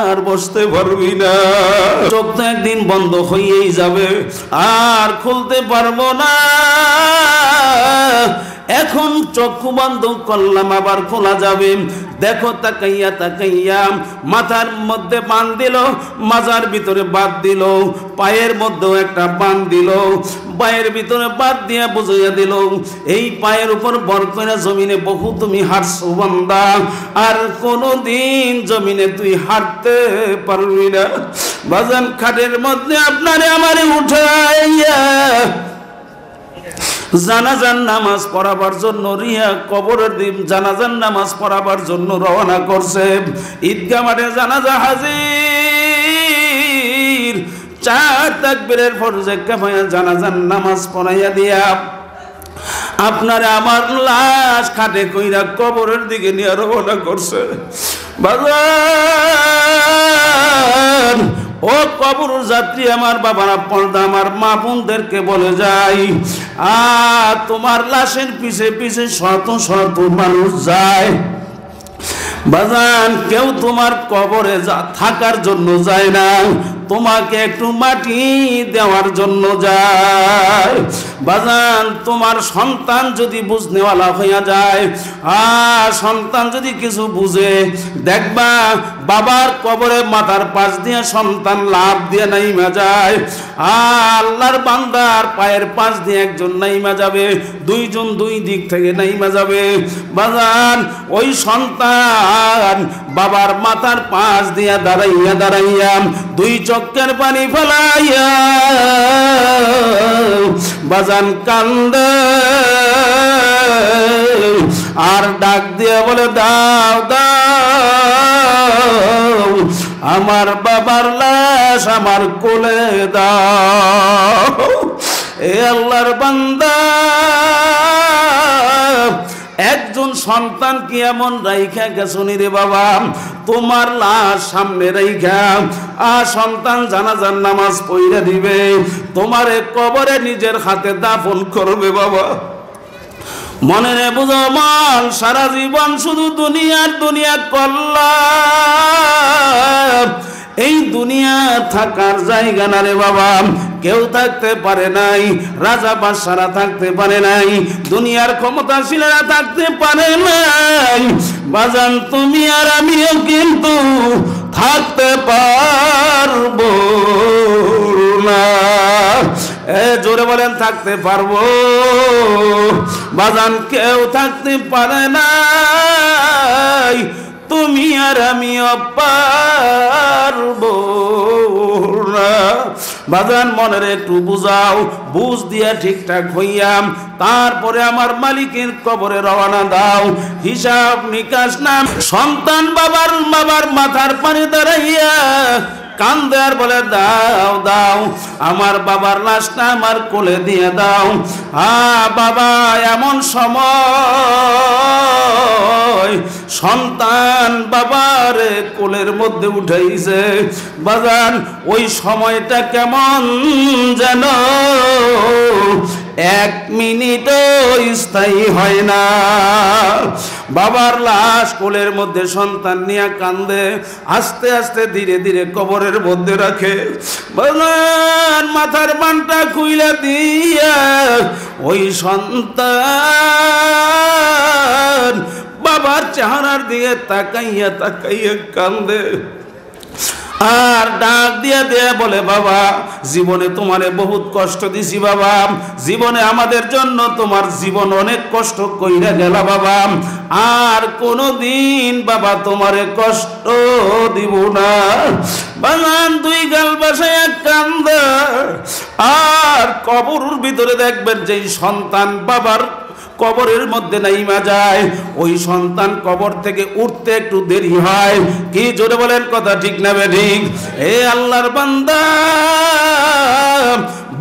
আর বসতে পারবি না। চোখ তো একদিন বন্ধ হয়েই যাবে, আর খুলতে পারবো না। এখন চক্ষু বন্ধ করলাম, আবার খোলা যাবে। দেখো তাকাইয়া তাকাইয়া মাথার মধ্যে বান দিল, মাজার ভিতরে বাদ দিল, পায়ের মধ্যেও একটা বান দিল, পায়ের ভিতরে বাদ দিয়া বুঝাইয়া দিল এই পায়ের উপর বর করে জমিনে বহু তুমি হাঁটছো বান্দা, আর কোনদিন জমিনে তুই হাঁটতে পারবি না। বাজান খাটের মধ্যে আপনারে আমারে উঠাইয়া জানাজার নামাজ পড়াবার জন্য রিয়া কবরের দিন জানাজার নামাজ পড়াবার জন্য রওনা করছে। ঈদগাহ মাঠে জানাজা হাজির, 4 তাকবীরের ফরজে কিফায়া জানাজার নামাজ পড়াইয়া দিয়া আপনারে আমার লাশ খাটে কইরা কবরের দিকে নিয়ে রওনা করছে। বাজার ও কবর যাত্রী আমার বাবারা, পর্দা আমার মা বোনদেরকে বলে যাই, তোমার লাশের পিছে পিছে শত শত মানুষ যায় বাজান। কেউ তোমার কবরে থাকার জন্য যায় না, তোমাকে একটু মাটি দেওয়ার জন্য যায় বাজান। তোমার সন্তান যদি বুঝনেওয়ালা হইয়া যায়, সন্তান যদি কিছু বুঝে, দেখবা বাবার কবরে মাথার পাশ দিয়ে সন্তান লাভ দিয়ে নাইমা যায়, আল্লাহর বান্দার পায়ের পাশ দিয়ে একজন নাইমা যাবে, 2 জন 2 দিক থেকে নাইমা যাবে বাজান। ওই সন্তান বাবার মাথার পাশ দিয়া দাঁড়াইয়া দাঁড়াইয়া 2 চোখের পানি ফেলাইয়া বাজান কান্দে, আর ডাক দিয়ে বলে দাও দাও আমার বাবার লাশ আমার কোলে দাও। এ আল্লাহর বান্দা, একজন সন্তান কি এমন রাইখা গেছনি রে বাবা, তোমার লাশ সামনে রাইখা সন্তান জানাজার নামাজ পড়া দিবে, তোমারে কবরে নিজের হাতে দাফন করবে বাবা। মনে রে বুঝো মন, সারা জীবন শুধু দুনিয়ার দুনিয়া করলাম, এই দুনিয়া থাকার জায়গা না রে বাবা। কেউ থাকতে পারে নাই, রাজা বাদশারা থাকতে পারে নাই, দুনিয়ার ক্ষমতাশীলেরা থাকতে পারে নাই। বাজান তুমি আর আমিও কিন্তু থাকতে পারবো না। জোরে বলেন থাকতে পারবো? বাজান কেউ থাকতে পারে নাই, তুমি আর আমিও পারবো না। বাজান মনের একটু বুঝাও, বুঝ দিয়া ঠিকঠাক হইয়াম, তারপরে আমার মালিকের কবরে রওনা দাও। হিসাব নিকাশ নাম সন্তান বাবার মাথার পানি দাঁড়াইয়া কান্দে আর বলে দাও দাও আমার বাবার লাশটা আমার কোলে দিয়ে দাও। বাবা এমন সময় সন্তান বাবার কোলের মধ্যে উঠাইছে, বাজান ওই সময়টা কেমন যেন এক মিনিটও স্থায়ী হয় না। বাবার লাশ কোলের মধ্যে সন্তান নিয়ে কান্দে, আস্তে আস্তে ধীরে ধীরে কবরের মধ্যে রাখে। বাজান মাথার বানটা খুইলা দিয়া ওই সন্তান বাবার চেহারার দিকে তাকাইয়া তাকাইয়া কান্দে আর ডাক দিয়া দেয়া বলে, বাবা জীবনে তোমারে বহুত কষ্ট দিছি বাবা, জীবনে আমাদের জন্য তোমার জীবন অনেক কষ্ট কইরা গেলা বাবা, আর কোনদিন বাবা তোমারে কষ্ট দিব না। বাগান দুই গাল বাসায় কান্দা আর কবরের ভিতরে দেখবেন যে সন্তান বাবার কবরের মধ্যে নাইমা যায়, ওই সন্তান কবর থেকে উঠতে একটু দেরি হয়। কি জোরে বলেন কথা ঠিক না বেঠিক? এ আল্লাহর বান্দা,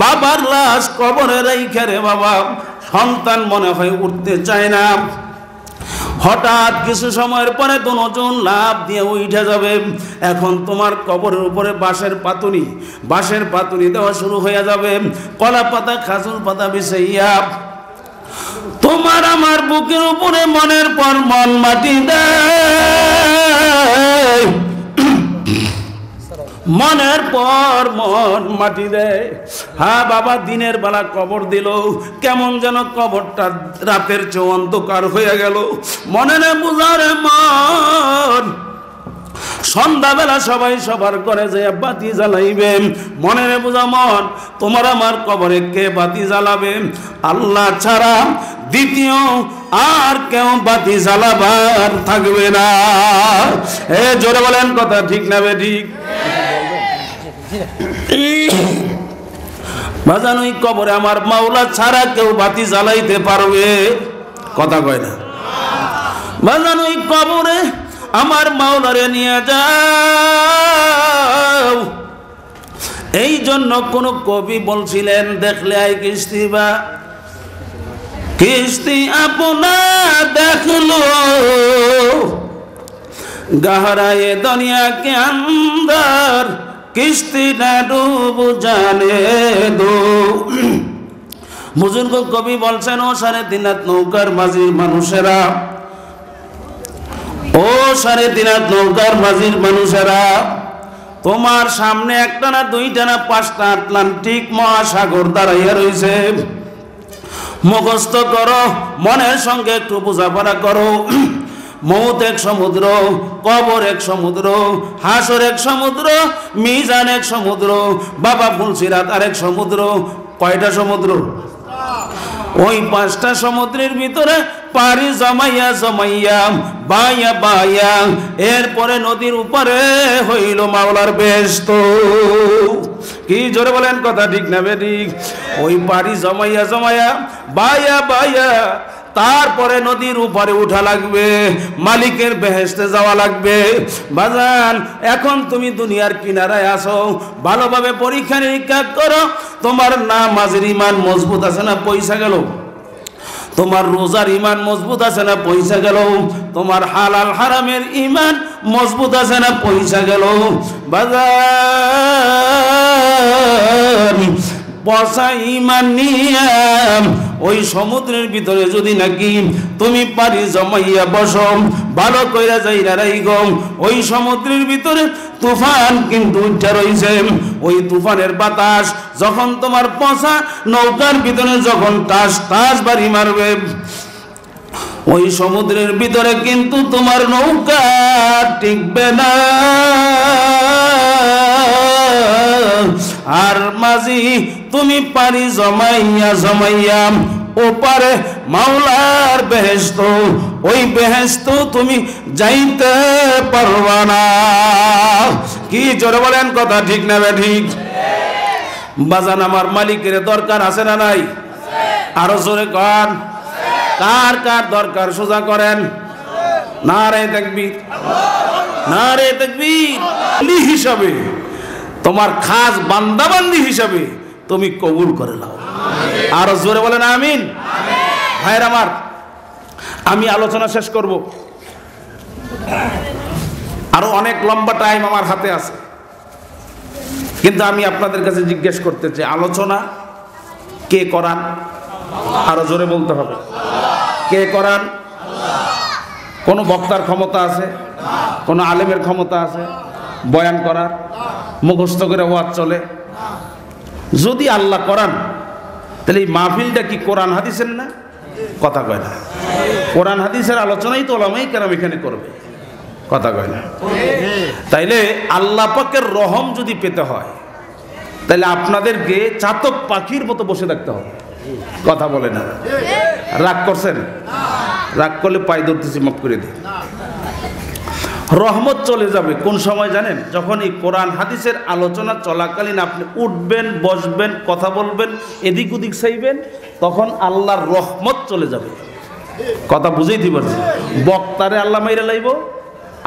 বাবার লাশ কবরে রাইখা রে বাবা সন্তান মনে হয় উঠতে চায় না। হঠাৎ কিছু সময়ের পরে দুজন লাভ দিয়ে উঠে যাবে। এখন তোমার কবরের উপরে বাঁশের পাতুনি দেওয়া শুরু হয়ে যাবে, কলা পাতা খাজুর পাতা বিছাইয়া তোমার আমার বুকের উপরে মনের পর মন মাটি দেয়, মনের পর মন মাটি দেয়। হ্যাঁ বাবা দিনের বেলা কবর দিল, কেমন যেন কবরটা রাতের চেয়ে অন্ধকার হয়ে গেল। মনে না বুঝারে মন, সন্ধ্যাবেলা সবাই সবার করে যে বাতি জ্বালাইবে। মনে রে বুঝা মন, তোমার আমার কবরে কে বাতি জ্বালাবে? আল্লাহ ছাড়া দ্বিতীয় আর কেউ বাতি জ্বালাবার থাকবে না। এ জোরে বলেন কথা ঠিক না বেঠিক? বাজান ওই কবরে আমার মাওলা ছাড়া কেউ বাতি জ্বালাইতে পারবে? কথা কয় না। বাজান ওই কবরে আমার মাওলারে নিয়ে যাও। এই জন্য কোন কবি বলছিলেন, দেখলে আই কিস্তি বা কিস্তি আপনা দেখলো গহরায়ে দুনিয়া के अंदर किस्ती ना डूब जाने दो। বুজুর্গ কবি বলছেন, ও সাড়ে তিন হাত নৌকার মাঝির মানুষেরা, ও সাড়ে তিন হাত নৌকার মাঝির মানুষেরা, তোমার সামনে একটা না দুইটা না পাঁচটা আটলান্টিক মহাসাগর দাঁড়াইয়া রয়েছে। মুখস্থ করো, মনের সঙ্গে একটু বোঝাপড়া করো। মৌত এক সমুদ্র, কবর এক সমুদ্র, হাসর এক সমুদ্র, মিজান এক সমুদ্র, বাবা ফুলসিরাত আর এক সমুদ্র। কয়টা সমুদ্র? ওই পাঁচটা সমুদ্রের ভিতরে পারি জমাইয়া জমাইয়া বায়া বায়া এরপরে নদীর উপরে হইল মাওলার বেহেশত। কি জোরে বলেন কথা ঠিক না বেঠিক? ওই পারি জমাইয়া জমাইয়া বায়া বায়া তারপরে নদীর উপরে উঠা লাগবে, মালিকের বেহেশতে যাওয়া লাগবে। বাজান এখন তুমি দুনিয়ার কিনারায় আসো, ভালোভাবে পরীক্ষা নিরীক্ষা করো। তোমার নামাজের ঈমান মজবুত আছে না পয়সা গেল? তোমার রোজার ঈমান মজবুত আছে না পয়সা গেল? তোমার হালাল হারামের ঈমান মজবুত আছে না পয়সা গেল? বাজান পচা ঈমান নিয়ে ওই সমুদ্রের ভিতরে যদি নাকি তুমি পারি জমাইয়া বসো, ভালো কইরা যাইরা রাইগো, ওই সমুদ্রের ভিতরে তুফান কিন্তু উঠে রইছে। ওই তুফানের বাতাস যখন তোমার পচা নৌকার ভিতরে যখন টাস টাস বাড়ি মারবে, ওই সমুদ্রের ভিতরে কিন্তু তোমার নৌকা টিকবে না। আর মাঝি তুমি পারি জমাইয়া জমাইয়া ওপারে মাওলার বেহেশত, ওই বেহেশত তুমি যাইতে পারবা না। কি জোরে বলেন, কথা ঠিক না ঠিক? বাজান, আমার মালিকের দরকার আছে না নাই? আরো জোরে কন, কার কার দরকার সোজা করেন। নারে তাকবীর, নারে তাকবীর। হিসাবে তোমার খাস বান্দাবান্দি হিসাবে তুমি কবুল করে নাও। আরো জোরে বলেন আমিন। ভাইরা আমার, আমি আলোচনা শেষ করব, আরো অনেক লম্বা টাইম আমার হাতে আছে, কিন্তু আমি আপনাদের কাছে জিজ্ঞেস করতে চাই, আলোচনা কে করান? আরো জোরে বলতে হবে, কে করান? কোন বক্তার ক্ষমতা আছে? কোন আলেমের ক্ষমতা আছে বয়ান করার? মুখস্থ করে ওয়াজ চলে? যদি আল্লাহ করান, তাহলে এই মাহফিলটা কি কোরআন হাদিসের না? কথা কয় না। কোরআন হাদিসের আলোচনাই তো ওলামায়ে কেরাম এখানে করবে, কথা কয় না। তাইলে আল্লাহ পাকের রহম যদি পেতে হয়, তাহলে আপনাদেরকে চাতক পাখির মতো বসে থাকতে হবে, কথা বলে না। রাগ করছেন? রাগ করলে পায়ে ধরতেছি, মাফ করে দিন। রহমত চলে যাবে কোন সময় জানেন? যখন এই কোরআন হাদিসের আলোচনা চলাকালীন আপনি উঠবেন, বসবেন, কথা বলবেন, এদিক ওদিক চাইবেন, তখন আল্লাহর রহমত চলে যাবে। কথা বুঝেই দিবেন। বক্তারে আল্লাহ মাইরা লাইব,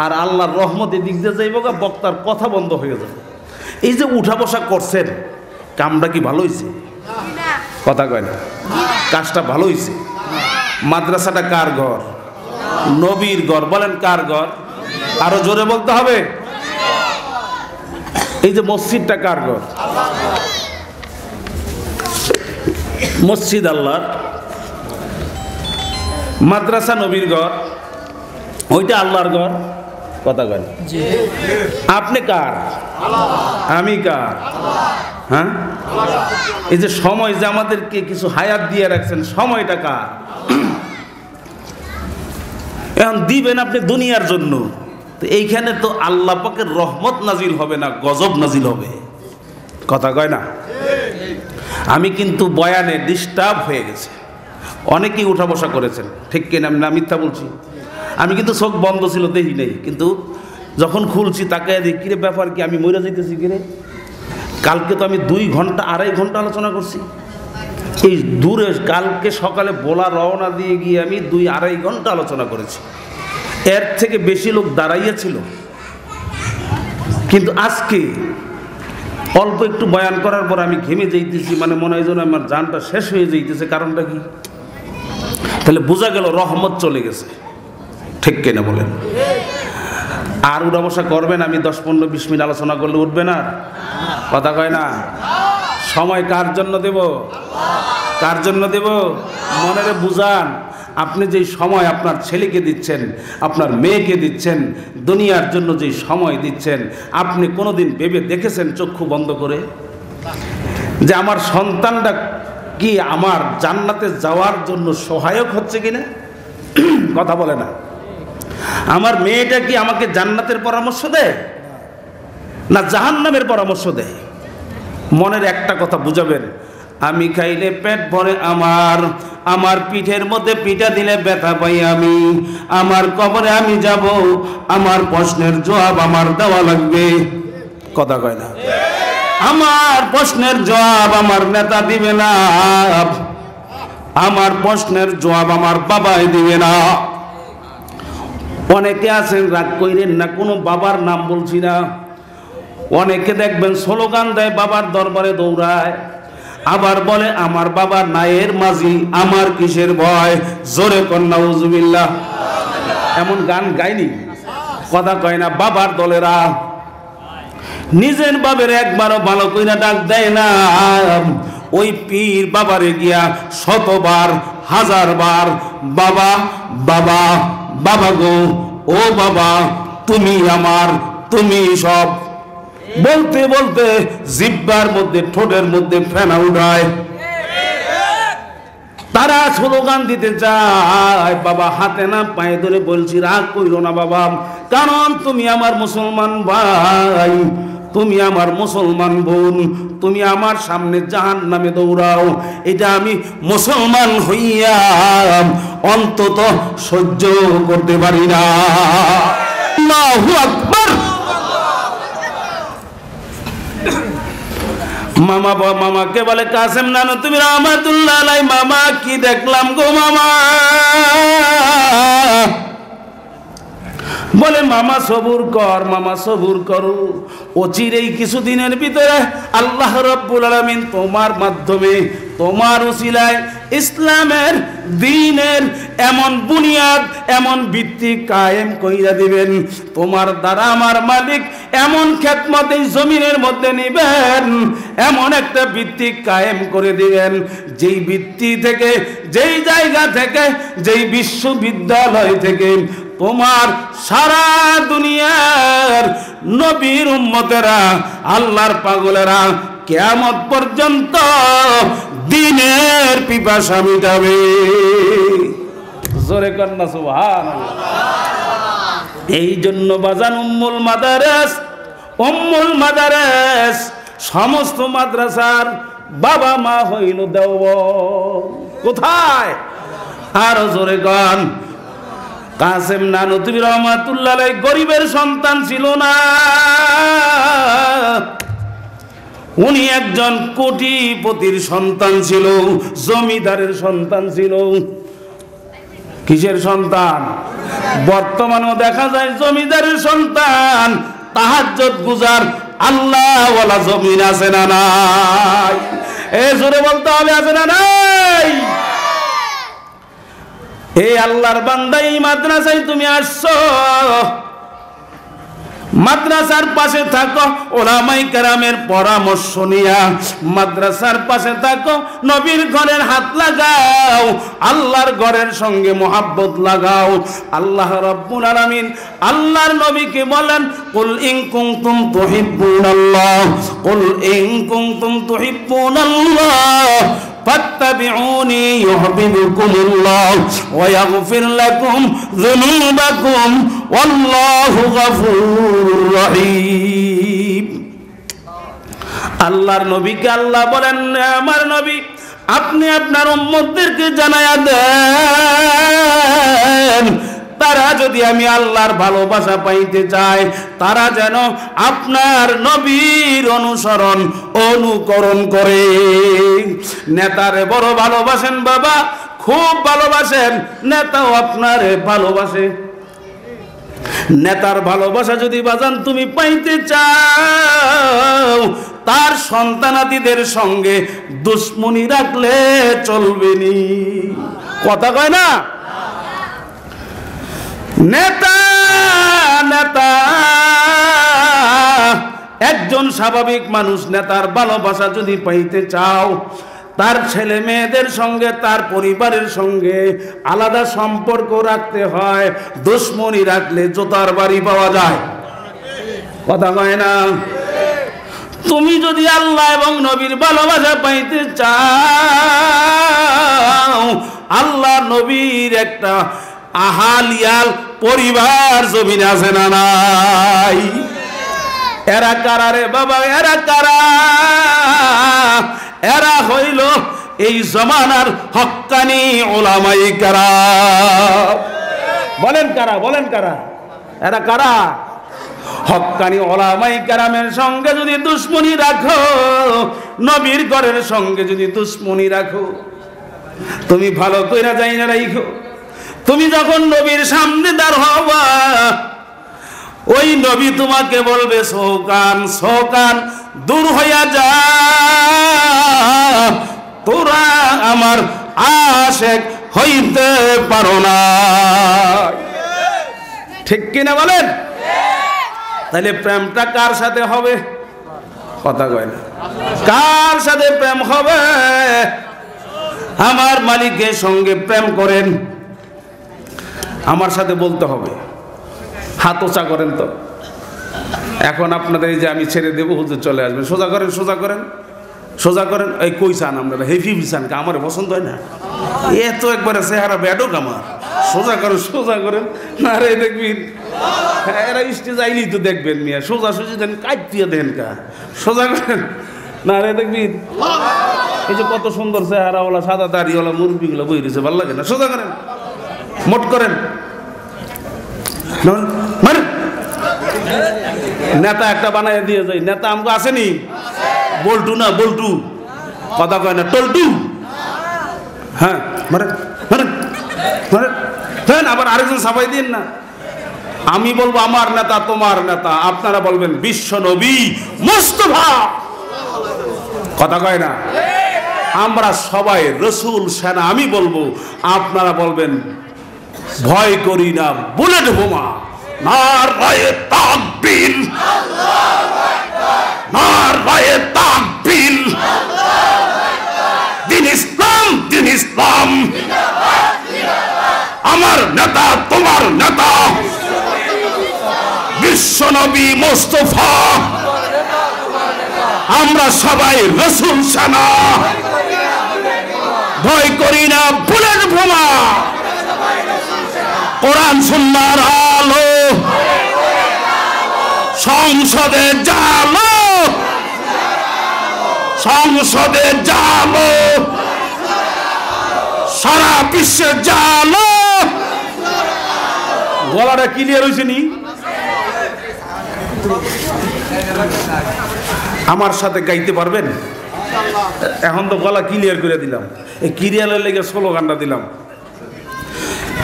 আর আল্লাহর রহমত এদিক দিয়ে যাইব, বক্তার কথা বন্ধ হয়ে যাবে। এই যে উঠা বসা করছেন, কামটা কি ভালো হয়েছে? কথা কয় না। কাজটা ভালো হয়েছে। মাদ্রাসাটা কার ঘর? নবীর ঘর। বলেন কার ঘর? আরো জোরে বলতে হবে। এই যে মসজিদটা কার ঘর? মসজিদ আল্লাহর, মাদ্রাসা নবীর ঘর, ওইটা আল্লাহর ঘর। কথা কয়। আপনি কার? আমি কার? হ্যাঁ, এই যে সময় যে আমাদেরকে কিছু হায়াত দিয়ে রাখছেন, সময়টা কার? এখন দিবেন আপনি দুনিয়ার জন্য, তো এইখানে তো আল্লাহ পাকের রহমত নাজিল হবে না, গজব নাজিল হবে। কথা কয় না। আমি কিন্তু বয়ানে ডিস্টার্ব হয়ে গেছে, অনেকেই উঠা বসা করেছেন, ঠিক কিনা? না মিথ্যা বলছি? আমি কিন্তু চোখ বন্ধ ছিল, দেখি নেই, কিন্তু যখন খুলছি তাকায় দেখি, কিরে ব্যাপার কি, আমি মরে যাইতেছি কিরে। কালকে তো আমি 2 ঘন্টা 2.5 ঘন্টা আলোচনা করছি এই দূরে। কালকে সকালে বলা রওনা দিয়ে গিয়ে আমি 2-2.5 ঘন্টা আলোচনা করেছি, এর থেকে বেশি লোক দাঁড়াইয়াছিল। কিন্তু আজকে অল্প একটু বয়ান করার পর আমি ঘেমে যাইতেছি, মানে মনে হয় যেন আমার জানটা শেষ হয়ে যাইতেছে। কারণটা কি? তাহলে বোঝা গেল রহমত চলে গেছে, ঠিক কিনা বলেন? আর উঠা বসা করবেন, আমি 10-15-20 মিনিট আলোচনা করলে উঠবে না? কথা কয় না। সময় কার জন্য দেব? কার জন্য দেব? মনেরে বুঝান। আপনি যেই সময় আপনার ছেলেকে দিচ্ছেন, আপনার মেয়েকে দিচ্ছেন, দুনিয়ার জন্য যেই সময় দিচ্ছেন, আপনি কোনোদিন ভেবে দেখেছেন চক্ষু বন্ধ করে যে আমার সন্তানটা কি আমার জান্নাতে যাওয়ার জন্য সহায়ক হচ্ছে কিনা? কথা বলে না। আমার মেয়েটা কি আমাকে জান্নাতের পরামর্শ দেয় না জাহান্নামের পরামর্শ দেয়? মনের একটা কথা বুঝাবেন, আমি খাইলে পেট ভরে আমার পিঠের মধ্যে পিঠা দিলে ব্যথা পাই আমি, আমার কবরে আমি যাব, আমার প্রশ্নের জবাব আমার দেওয়া লাগবে। কথা কয় না। আমার প্রশ্নের জবাব আমার নেতা দিবে না, আমার প্রশ্নের জবাব আমার বাবাই দিবে না। অনেকে আছেন, রাগ কইরেন না, কোনো বাবার নাম বলছি না, অনেকে দেখবেন স্লোগান দেয়, বাবার দরবারে দৌড়ায়, আবার বলে আমার বাবা নায়ের মাঝি, আমার কিসের ভয়, জোরে কন্যা উজুবিল্লাহ। এমন গান গাইনি? কথা কয় না। বাবার দলেরা নিজের বাবের একবারও ভালো কইরা ডাক দেয় না, ওই পীর বাবারে গিয়া শতবার হাজারবার বাবা বাবা বাবা গো, ও বাবা তুমি আমার, তুমি সব বলতে বলতে জিহ্বার মধ্যে ঠোঁটের মধ্যে ফেনা উঠায়। তারা স্লোগান দিতে চায়, বাবা হাতে না পায়ে ধরে বলছি রাগ কইরো না বাবা, কারণ তুমি আমার মুসলমান ভাই, তুমি আমার মুসলমান বোন, তুমি আমার সামনে জাহান্নামে দৌড়াও, এটা আমি মুসলমান হইয়া অন্তত সহ্য করতে পারি না। আল্লাহু আকবার। মামাকে বলে কাসেম নানু তুমি রহমাতুল্লাহ আলাই, মামা কি দেখলাম গো মামা? বলে মামা সবুর কর, মামা সবুর করো, অচিরেই কিছুদিনের ভিতরে আল্লাহ রাব্বুল আলামিন তোমার মাধ্যমে, তোমার উসিলায় ইসলামের দ্বীনের এমন বুনিয়াদ, এমন ভিত্তি কায়েম কইরা দিবেন। তোমার দ্বারা আমার মালিক এমন খেদমত এই জমিনের মধ্যে নিবেন, এমন একটা ভিত্তি কায়েম করে দিবেন, যেই ভিত্তি থেকে, যেই জায়গা থেকে, যেই বিশ্ববিদ্যালয় থেকে তোমার সারা দুনিয়ার নবীর উম্মতেরা, আল্লাহর পাগলেরা কিয়ামত পর্যন্ত দ্বীনের পিপাসা মিটাবে। জোরে কন্না সুবহানাল্লাহ। এই জন্য বাজান উম্মুল মাদারেস সমস্ত মাদ্রাসার বাবা মা হইল দেওবন্দ। কোথায়? আরো জোরে কন। কাসেম নানুতুবি রহমাতুল্লাহ আলাইহি গরিবের সন্তান ছিল না, উনি একজন কোটিপতির সন্তান ছিল, জমিদারের সন্তান ছিল। কিসের সন্তান? বর্তমানেও দেখা যায় জমিদারের সন্তান তাহাজ্জুদ গুজার আল্লাহওয়ালা জমিন আছে না নাই? এ জোরে বলতে হবে, আছে না নাই? এই আল্লাহর বান্দা, এই মাদ্রাসায় তুমি আসছো, মাদ্রাসার পাশে থাকো, ওলামাই কেরামের পরামর্শ নিয়া মাদ্রাসার পাশে থাকো, নবীর ঘরের হাত লাগাও, আল্লাহর ঘরের সঙ্গে মোহাব্বত লাগাও। আল্লাহ রাব্বুল আলামিন আল্লাহর নবীকে বলেন, কুল ইন কুনতুম তুহিব্বুনাল্লাহ, কুল ইন কুনতুম তুহিব্বুনাল্লাহ ফাত্তাবিউনি ইউহিব্বুকুমুল্লাহ ওয়া ইয়াগফির লাকুম যুনুবাকুম ওয়াল্লাহু গফুরুর রহিম। আল্লাহর নবীকে আল্লাহ বলেন, আমার নবী আপনি আপনার উম্মতদেরকে জানায়া দেন, তারা যদি আমি আল্লাহর ভালোবাসা পাইতে চায়, তারা যেন আপনার নবীর অনুসরণ অনুকরণ করে। নেতারে বড় ভালোবাসেন বাবা, খুব ভালোবাসেন, নেতাও আপনারে ভালোবাসে। নেতার ভালোবাসা যদি বাজান তুমি পাইতে চাও, তার সন্তানাদিদের সঙ্গে দুশ্মনী রাখলে চলবে নি। কথা কয় না? নেতা নেতা একজন স্বাভাবিক মানুষ, নেতার ভালোবাসা যদি পাইতে চাও, তার ছেলে মেয়েদের সঙ্গে, তার পরিবারের সঙ্গে আলাদা সম্পর্ক রাখতে হয়। দুশ্মনী রাখলে জোতার বাড়ি পাওয়া যায়। কথা কয় না? তুমি যদি আল্লাহ এবং নবীর ভালোবাসা পাইতে চাও, আল্লাহ নবীর একটা আহালিয়াল পরিবার জমিন আছে না নাই? এরা কারা রে বাবা? এরা কারা? এরা হইল এই জমানার হক্কানি উলামায়ে কেরাম। বলেন কারা? বলেন কারা? এরা কারা? হক্কানি উলামায়ে কেরামের সঙ্গে যদি দুশ্মনী রাখো, নবীর ঘরের সঙ্গে যদি দুশ্মনী রাখো, তুমি ভালো কইরা যাই না রাখো, তুমি যখন নবীর সামনে দাঁড় হবা, ওই নবী তোমাকে বলবে, সৌকান সৌকান দূর হইয়া যা, তোরা আমার আশেক হইতে পারো না। ঠিক কিনা বলেন? তাহলে প্রেমটা কার সাথে হবে? কথা কয় না। কার সাথে প্রেম হবে? আমার মালিকের সঙ্গে প্রেম করেন। আমার সাথে বলতে হবে। হাত ওচা করেন তো। এখন আপনাদের এই যে আমি ছেড়ে দেবো, হুজুর চলে আসবেন। সোজা করেন, সোজা করেন, সোজা করেন। এই কই চান আপনারা? হেভি চান? আমার পছন্দ হয় না এত, একবারে চেহারা ব্যাডক আমার। সোজা করেন, সোজা করেন। না রে দেখবেন এরা স্টেজ আইলেই তো দেখবেন মিয়া, সোজা সুজি দেন, কাটিয়ে দেন কা, সোজা করেন। না রে দেখবেন এই যে কত সুন্দর চেহারাওয়ালা সাদা দাড়িওয়ালা মুরব্বীগুলো বই রয়েছে, ভালো লাগে না? সোজা করেন, মোট করেন। নেতা একটা বানায় দিয়ে যাই। নেতা আমাকে আসেনি? বল্টু না, বল্টু কথা কয় না, টল্টু। হ্যাঁ মারেন মারেন মারেন। আবার আরেকজন সাফাই দিন না। আমি বলবো আমার নেতা, তোমার নেতা। আপনারা বলবেন বিশ্ব নবী মুস্তাফা। কথা কয় না? আমরা সবাই রসুল সেনা। আমি বলবো, আপনারা বলবেন ভয় করি না বুলেট বোমা। নারায়ে তাকবীর, নারায়ে তাকবীর। দিন ইসলাম, দিন ইসলাম। আমার নেতা, তোমার নেতা বিশ্ব নবী মুস্তাফা। আমরা সবাই রসুল সেনা। ভয় করি না বুলেট বোমা। কোরআন সুন্নাহর আলো, সংসদে জালো, সংসদে জালো, সারা বিশ্বে জালো। গলাটা ক্লিয়ার হয়েছে নি? আমার সাথে গাইতে পারবেন? এখন তো গলা ক্লিয়ার করে দিলাম। এই ক্লিয়ারের লেগে স্লোগানটা দিলাম।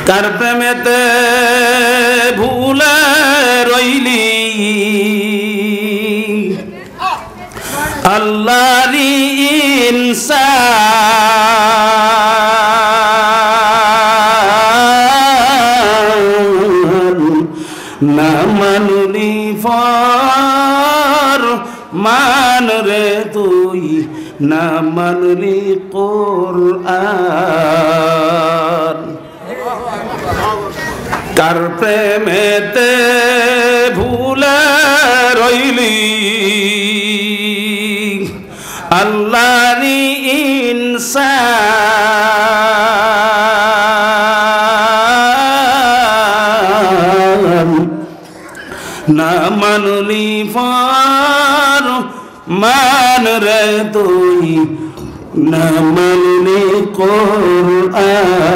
কার প্রেমেতে ভুলে রইলি আল্লাহরি ইনসান, না মানলি ফর মান রে তুই, না মানলি কোরআন। কার প্রেমেতে ভুলে রইলি আল্লাহরি ইনসান, না মানলি ফর মান রে তুই, না মানলি কোরআন।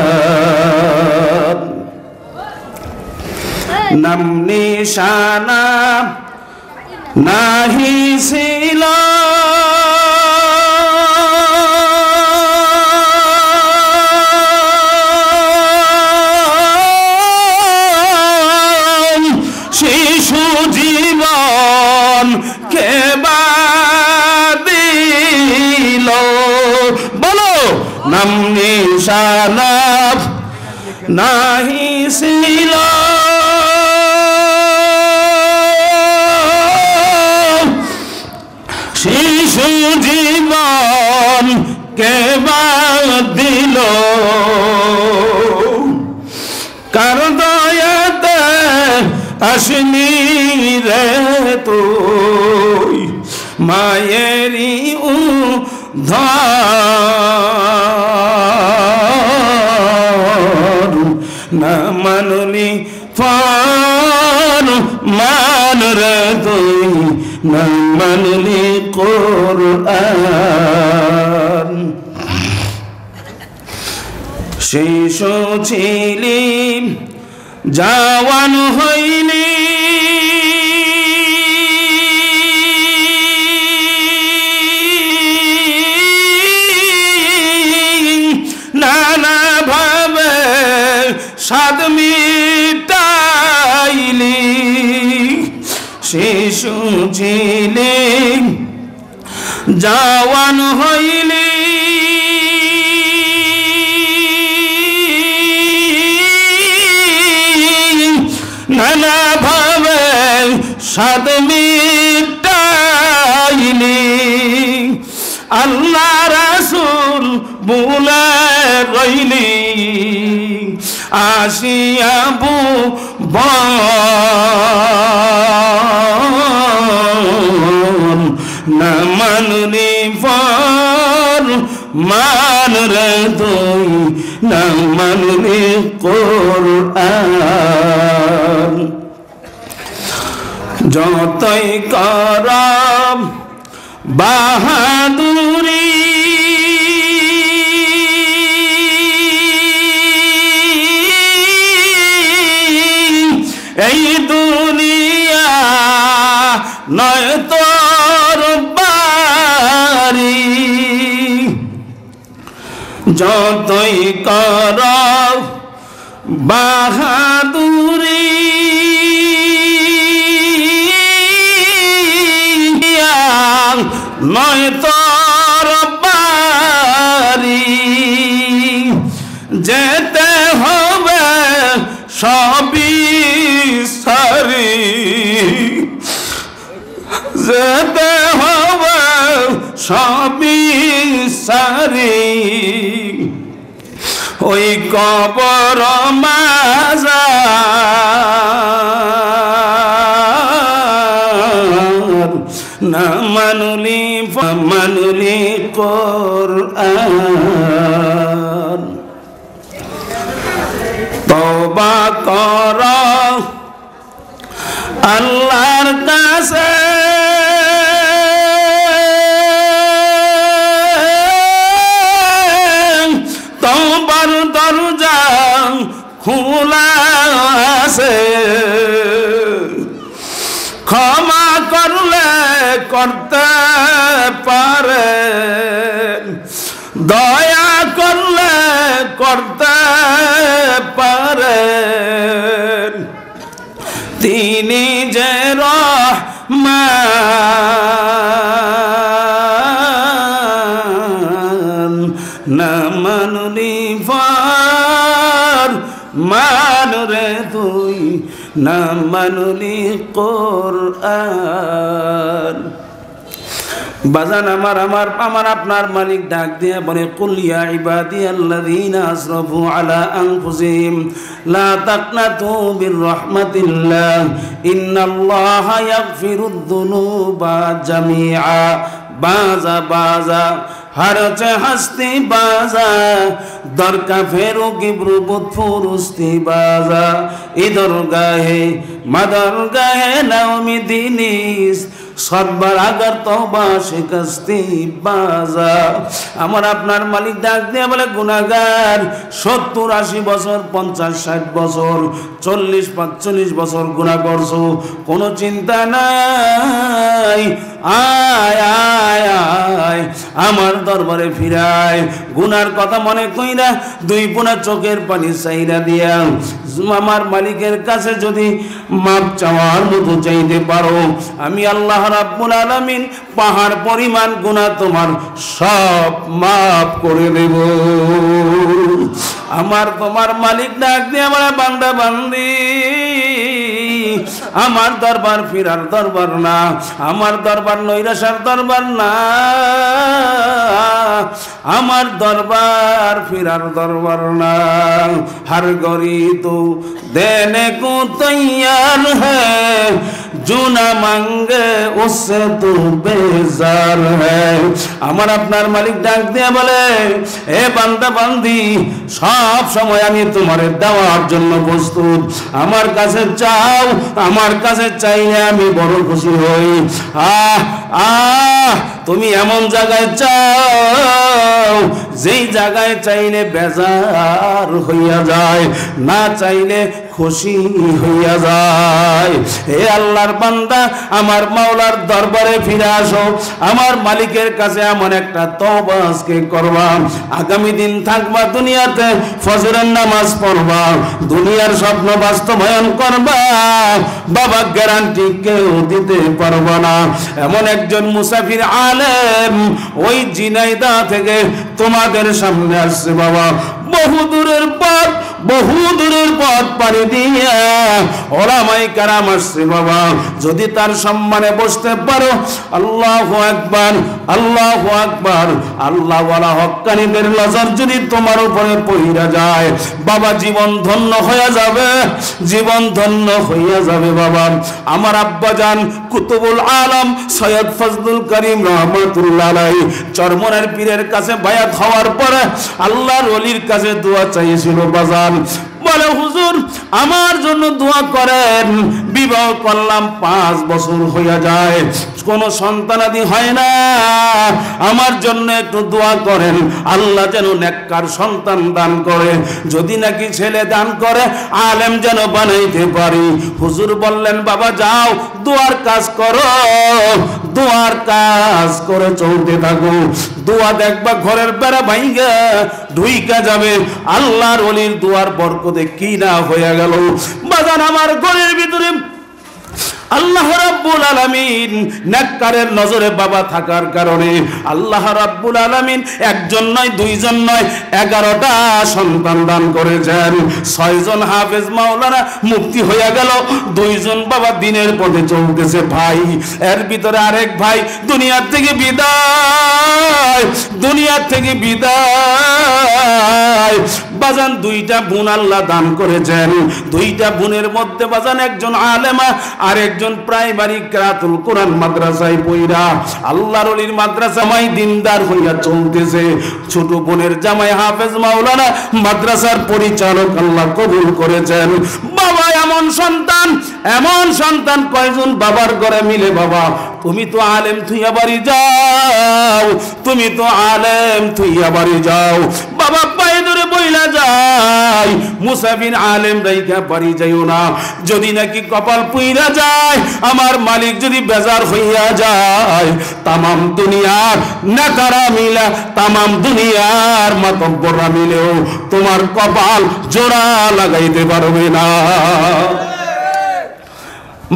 নাম নিশানা নাহি ছিল শিশু জীবন কেবা দিল। বলো নাম নিশানা নাহি ছিল শিশু জীবন কেবা দিল। কার দয়াতে আসনি রে তুই, মায়েরি উদ্ধার, না মানলি ফর মান রে তুই, না মানলি কোরআন। শিশু ছিলি জওয়ান হইলি নানা ভাবে স্বাদ মিটাইলি। শিশু ছিলি জওয়ান হইলি নানা ভাবে স্বাদ মিটাইলি। আল্লাহ রাসূল ভুলে রইলি আসিয়া না মানলি ফর মান রে তুই না মানলি কোরআন যতই করম বাহাদুরি এই দুনিয়া নয় তোর বাড়ি যতই কর বাহাদুরি নয় তোর বাড়ি যেতে হবে সবই সারি যেতে হবে সবই সারি ওই কবর মাজার না মানলি কোরআন তওবা কর আল্লাহর কাছে তওবার দরজা খোলা আছে ক্ষমা করলে করতে পারে দয়া করলে করতে পারে তিনি যে রহমান না মানলি ফর মান রে তুই না মানলি কোরআন বাজান আমার আপনার মালিক ডাক দিয়ে বলে কুল ইয়া ইবাদিয়াল্লাযীনা আসরাফু আলা আনফুসিহিম লা তাকনাতু মির রাহমাতিল্লাহ ইন্নাল্লাহা ইয়াগফিরুদ যুনুবা জামিআ বাজা বাজা হরচে হস্তি বাজা দরকা ফেরো গিব্রু বুত ফুরুস্তি বাজা ইদর গাহে মাদার গাহে নাওমি দিনিস সদবার আগার তওবা শিকস্তি বাজা আমার আপনার মালিক ডাক দিয়ে বলে গুনাহগার 70-80 বছর 50-60 বছর 40-45 বছর গুনাহ করছো কোনো চিন্তা নাই আয় আয় আয় আমার দরবারে ফিরায় গুনার কথা মনে কইরা দুই পোনা চোখের পানি চাইরা দিয়া আমার মালিকের কাছে যদি মাপ চাওয়ার মতো চাইতে পারো আমি আল্লাহ রাব্বুল আলামিন পাহাড় পরিমাণ গুনাহ তোমার সব মাপ করে দেব আমার তোমার মালিক ডাক দিয়ে আমার বান্দা বান্দি আমার দরবার ফিরার দরবার না আমার দরবার নৈরাশার দরবার না আমার দরবার ফিরার দরবার না हर गरी तो देने को तैयार है जो ना मांगे उससे तू बेजार है আমার আপনার মালিক ডাক দিয়ে বলে এ বান্দা বান্দি সব সময় আমি তোমারে দেওয়ার জন্য প্রস্তুত আমার কাছে চাও আমার কাছে চাইলে আমি বড় খুশি হই তুমি এমন জায়গায় চাও যেই জায়গায় চাইলে বেজার হইয়া যায় না চাইলে খুশি হইয়া যায় হে আল্লাহর বান্দা আমার মাওলার দরবারে ফিরে আসো আমার মালিকের কাছে এমন একটা তওবা আজকে করবা আগামী দিন থাকবা দুনিয়াতে ফজরের নামাজ পড়বা দুনিয়ার স্বপ্ন বাস্তবায়ন করবা বাবা গ্যারান্টি কেউ দিতে পারবে না এমন একজন মুসাফির আলেম ওই ঝিনাইদহ থেকে তোমাদের সামনে আসছে বাবা বহু দূরের পথ বহু দূরের পথ পাড়ি দিয়ে ওলামায়ে কেরাম আসছে বাবা, যদি তার সম্মানে বসতে পারো, আল্লাহু আকবার, আল্লাহু আকবার, আল্লাহ ওয়ালা হক্কানীদের নজর যদি তোমার উপরে পড়িয়া যায় বাবা, জীবন ধন্য হয়ে যাবে, জীবন ধন্য হইয়া যাবে বাবা। আমার আব্বাজান কুতুবুল আলম সৈয়দ ফজলুল করিম রহমতুল্লাহ আলাইহি চরমনের পীরের কাছে বায়াত হওয়ার পরে আল্লাহর ওলির কাছে দোয়া চাইছিল বাজান, বলে হুজুর আমার জন্য দোয়া করেন, বিবাহ করলাম 5 বছর হইয়া যায়, কোনো সন্তানাদি হয় না, আমার জন্য একটু দোয়া করেন, আল্লাহ যেন নেককার সন্তান দান করে, যদি নাকি ছেলে দান করে আলেম যেন বানাইতে পারি। হুজুর বললেন বাবা যাও দোয়ার কাজ করো, দোয়ার কাজ করে চলতে থাকো, দোয়া দেখবা ঘরের বেড়া ভাইঙ্গা ঢুইকা যাবে। আল্লাহর ওলির দোয়ার বরকতে কি না হয়ে গেল বাজান, আমার ঘরের ভিতরে আল্লাহ রাব্বুল আলামিন নেককারের নজরে বাবা থাকার কারণে আল্লাহ রাব্বুল আলামিন একজন নয়, দুইজন নয়, 11টা সন্তান দান করেছেন। 6 জন হাফেজ মাওলানা মুফতি হয়ে গেল, 2 জন বাবা দিনের পথে চলতেছে ভাই, এর ভিতরে আরেক ভাই দুনিয়ার থেকে বিদায়, দুনিয়ার থেকে বিদায়। বাজান 2টা বোন আল্লাহ দান করেছেন, 2টা বোনের মধ্যে বাজান একজন আলেমা আর একজন প্রাইমারি কিরাতুল কোরআন মাদ্রাসায় পড়া আল্লাহর ওলির মাদ্রাসায় দিনদার হইয়া চলতেছে। ছোট বোনের জামাই হাফেজ মাওলানা মাদ্রাসার পরিচালক আল্লাহ কবুল করেছেন। বাবা এমন সন্তান কয়জন বাবার ঘরে মিলে বাবা, তুমি তো আলেম থুইয়া বাড়ি যাও, তুমি তো আলেম থুইয়া বাড়ি যাও বাবা, পায়ে ধরে বইলা যায় মুসাফির আলেম রাইখা বাড়ি যাইও না, যদি নাকি কপাল পুইরা যায়, আমার মালিক যদি বেজার হইয়া যায়, তামাম দুনিয়ার নেতারা মিলা, তামাম দুনিয়ার মাতব্বররা মিলেও তোমার কপাল জোড়া লাগাইতে পারবে না।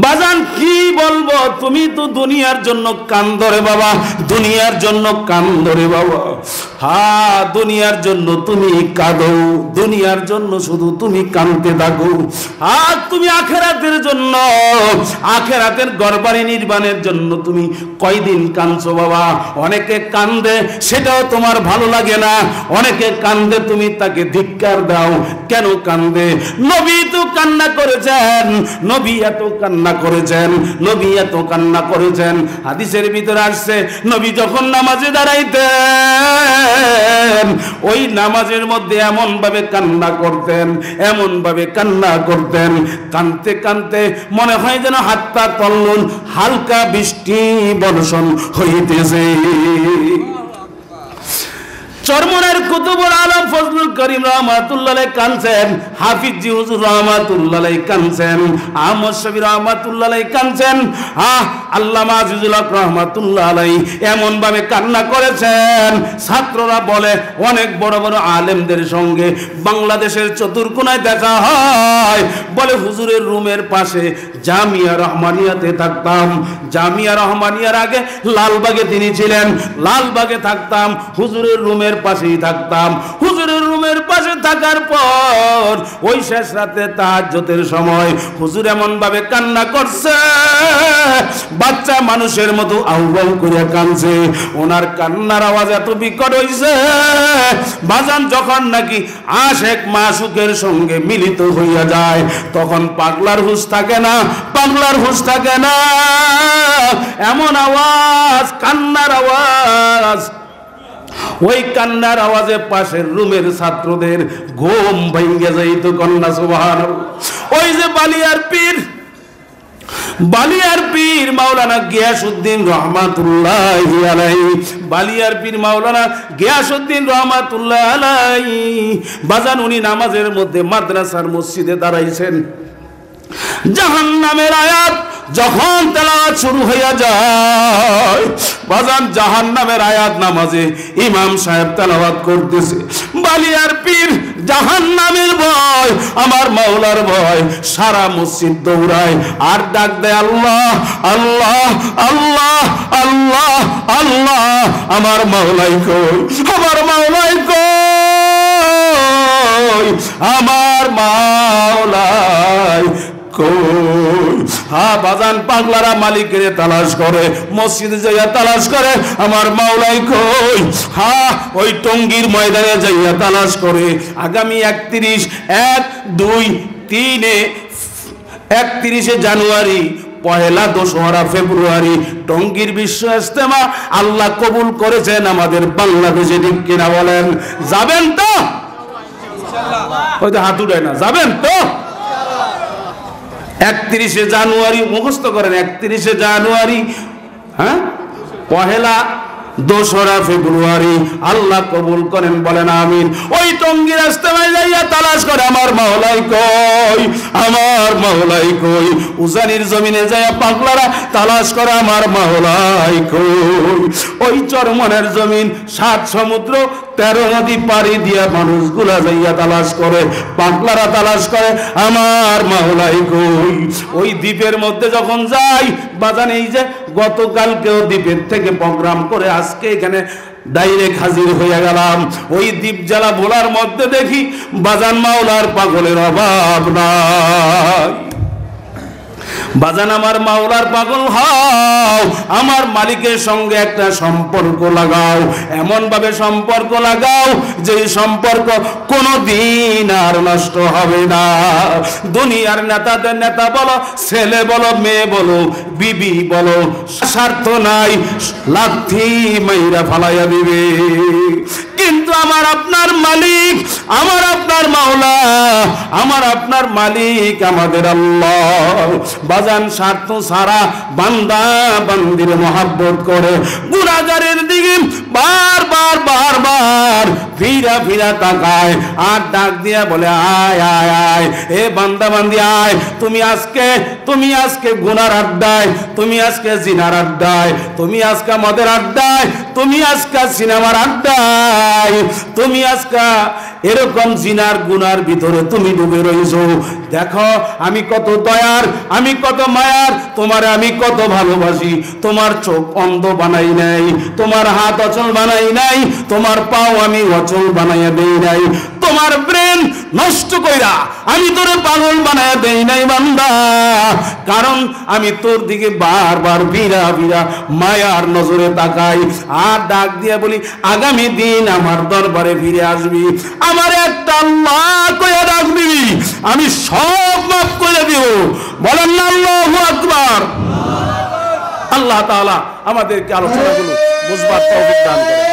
বাজান কি বলবো, তুমি তো দুনিয়ার জন্য কান্দরে বাবা, দুনিয়ার জন্য কান্দরে বাবা, হ্যাঁ দুনিয়ার জন্য তুমি কাঁদো, দুনিয়ার জন্য শুধু তুমি কাঁদতে থাকো, আর তুমি আখেরাতের জন্য, আখেরাতের ঘরবাড়ি নির্মাণের জন্য তুমি কয়দিন কাঁদছো বাবা? অনেকে কান্দে সেটাও তোমার ভালো লাগে না, অনেকে কান্দে তুমি তাকে ধিক্কার দাও, কেন কান্দে? নবী তো কান্না করেছেন, নবী এত কান্না করেছেন, নবী এত কান্না করেছেন। হাদিসের ভিতরে আসছে নবী যখন নামাজে দাঁড়াইতেন ওই নামাজের মধ্যে এমন ভাবে কান্না করতেন, এমন ভাবে কান্না করতেন, কানতে কানতে মনে হয় যেন হাতটা তল্লুন হালকা বৃষ্টি বর্ষণ হইতেছে। চরমনের কুতুবুল আলম ফজলুল করিম রহমাতুল্লাহ আলাইহি কানছেন, হাফিজ জি হুজুর রহমাতুল্লাহ আলাইহি কানছেন, আহমদ শফি রহমাতুল্লাহ আলাইহি কানছেন, আল্লামা আজিজুল হক রহমাতুল্লাহ আলাইহি এমন ভাবে কান্না করেছেন। ছাত্ররা বলে অনেক বড় বড় আলেমদের সঙ্গে বাংলাদেশের চতুর্কোনায় দেখা হয়, বলে হুজুরের রুমের পাশে জামিয়া রহমানিয়াতে থাকতাম, জামিয়া রহমানিয়ার আগে লালবাগে তিনি ছিলেন, লালবাগে থাকতাম, হুজুরের রুমের পাশেই থাকতাম। হুজুরের রুমের পাশে থাকার পর ওই শেষ রাতে তাহাজ্জুদের সময় হুজুর এমন ভাবে কান্না করছে, বাচ্চা মানুষের মতো আউয়াউ করে কাঁদছে, ওনার কান্নার আওয়াজ এত বিকট হইছে বাজান, যখন নাকি আশেক মাসুকের সঙ্গে মিলিত হইয়া যায় তখন পাগলার হুঁশ থাকে না, পাগলার হুঁশ থাকে না, এমন আওয়াজ, কান্নার আওয়াজ। ওই কান্নার আওয়াজে পাশের রুমের ছাত্রদের ঘুম ভেঙে যাইত, কন্যা সুবহানাল্লাহ। ওই যে বালিয়ার পীর মাওলানা গিয়াসউদ্দিন রহমাতুল্লাহি আলাইহি, বালিয়ার পীর মাওলানা গিয়াসউদ্দিন রহমাতুল্লাহ আলাইহি বাজান, উনি নামাজের মধ্যে মাদ্রাসার মসজিদে দাঁড়াইছেন, জাহান্নামের আয়াত যখন তেলাওয়াত শুরু হইয়া যায় বাজান, জাহান্নামের আয়াত নামাজে ইমাম সাহেব তেলাওয়াত করতেছে, বালিয়ার পীর জাহান্নামের ভয়, আমার মাওলার ভয়, সারা মসজিদ দৌড়ায় আর ডাক দেয় আল্লাহ আল্লাহ আল্লাহ আল্লাহ আল্লাহ, আমার মাওলাই কই, আমার মাওলাই কই। কই আমার মাওলাই কই। হ্যাঁ বাজান, পাগলারা মালিকের তালাশ করে, মসজিদে যাইয়া তালাশ করে আমার মাওলাই কই। হ্যাঁ ওই টঙ্গীর ময়দানে যাইয়া তালাশ করে। আগামী 31 জানুয়ারি, পহেলা দোসরা ফেব্রুয়ারি টঙ্গীর বিশ্ব ইজতেমা আল্লাহ কবুল করেছেন আমাদের বাংলাদেশে, ঠিক কিনা বলেন? যাবেন তো? হয়তো হাত উঠায় না, যাবেন তো? 31 জানুয়ারি মুখস্থ করেন, 31 জানুয়ারি, হ্যাঁ পহেলা দোসরা ফেব্রুয়ারি আল্লাহ কবুল করেন, বলেন আমিন। ওই টঙ্গীর ইজতেমায় যাইয়া তালাশ করে আমার মাওলাই কই, আমার মাওলাই কই। উজানির জমিনে যাইয়া পাগলারা তালাশ করে আমার মাওলাই কই। ওই চরমনের জমিন 7 সমুদ্র 13 নদী পাড়ি দিয়া মানুষগুলা যাইয়া তালাশ করে, পাগলারা তালাশ করে আমার মাওলাই কই। ওই দ্বীপের মধ্যে যখন যাই বাজান, এই যে গতকালকেও দ্বীপের থেকে প্রোগ্রাম করে আজকে এখানে ডাইরেক্ট হাজির হয়ে গেলাম। ওই দ্বীপ জ্বালা ভোলার মধ্যে দেখি বাজান মাওলার পাগলের অভাব নাই। বাজান আমার মাওলার পাগল হও, আমার মালিকের সঙ্গে একটা সম্পর্ক লাগাও, এমন ভাবে সম্পর্ক লাগাও যে সম্পর্ক কোনোদিন আর নষ্ট হবে না। দুনিয়ার নেতাদের নেতা বলো, ছেলে বলো, মেয়ে বলো, বিবি বলো, স্বার্থ নাই, লাথি মাইরা ফালাইয়া দিবে। কিন্তু আমার আপনার মালিক, আমার আপনার মাওলা, আমার আপনার মালিক আমাদের আল্লাহ বাজান স্বার্থ ছাড়া বান্দা বান্দির মহব্বত করে। গুনাহগারের দিকে বারবার বারবার ফিরা ফিরা তাকায় আর ডাক দিয়া বলে আয় আয় আয়, এ বান্দা বান্দি আয়, তুমি আজকে গুনার আড্ডায়, তুমি আজকে জিনার আড্ডায়, তুমি আজকে মদের আড্ডায়, তুমি আজকে সিনেমার আড্ডায়, তুমি আজকে এরকম জিনার গুনার ভিতরে তুমি ডুবে রয়েছো। দেখো আমি কত দয়ার, আমি কত মায়ার, তোমার আমি কত ভালোবাসি। তোমার চোখ অন্ধ বানাই নাই, তোমার হাত অচল বানাই নাই, তোমার পাও আমি অচল বানাইয়া দেই নাই, তোমার ব্রেন নষ্ট কইরা আমি তোরে পাগল বানাইয়া দেই নাই বান্দা। কারণ আমি তোর দিকে বারবার বিরা বিরা মায়ার নজরে তাকাই আর ডাক দিয়া বলি আগামী দিন আমার দরবারে ফিরে আসবি, আমার একটা আল্লাহ কইয়া ডাক দিবি, আমি সব মাফ করে দিব। বলেন না আল্লাহু আকবার। আল্লাহ তাআলা আমাদেরকে আলোচনাগুলো বুঝবার তৌফিক দান করেন।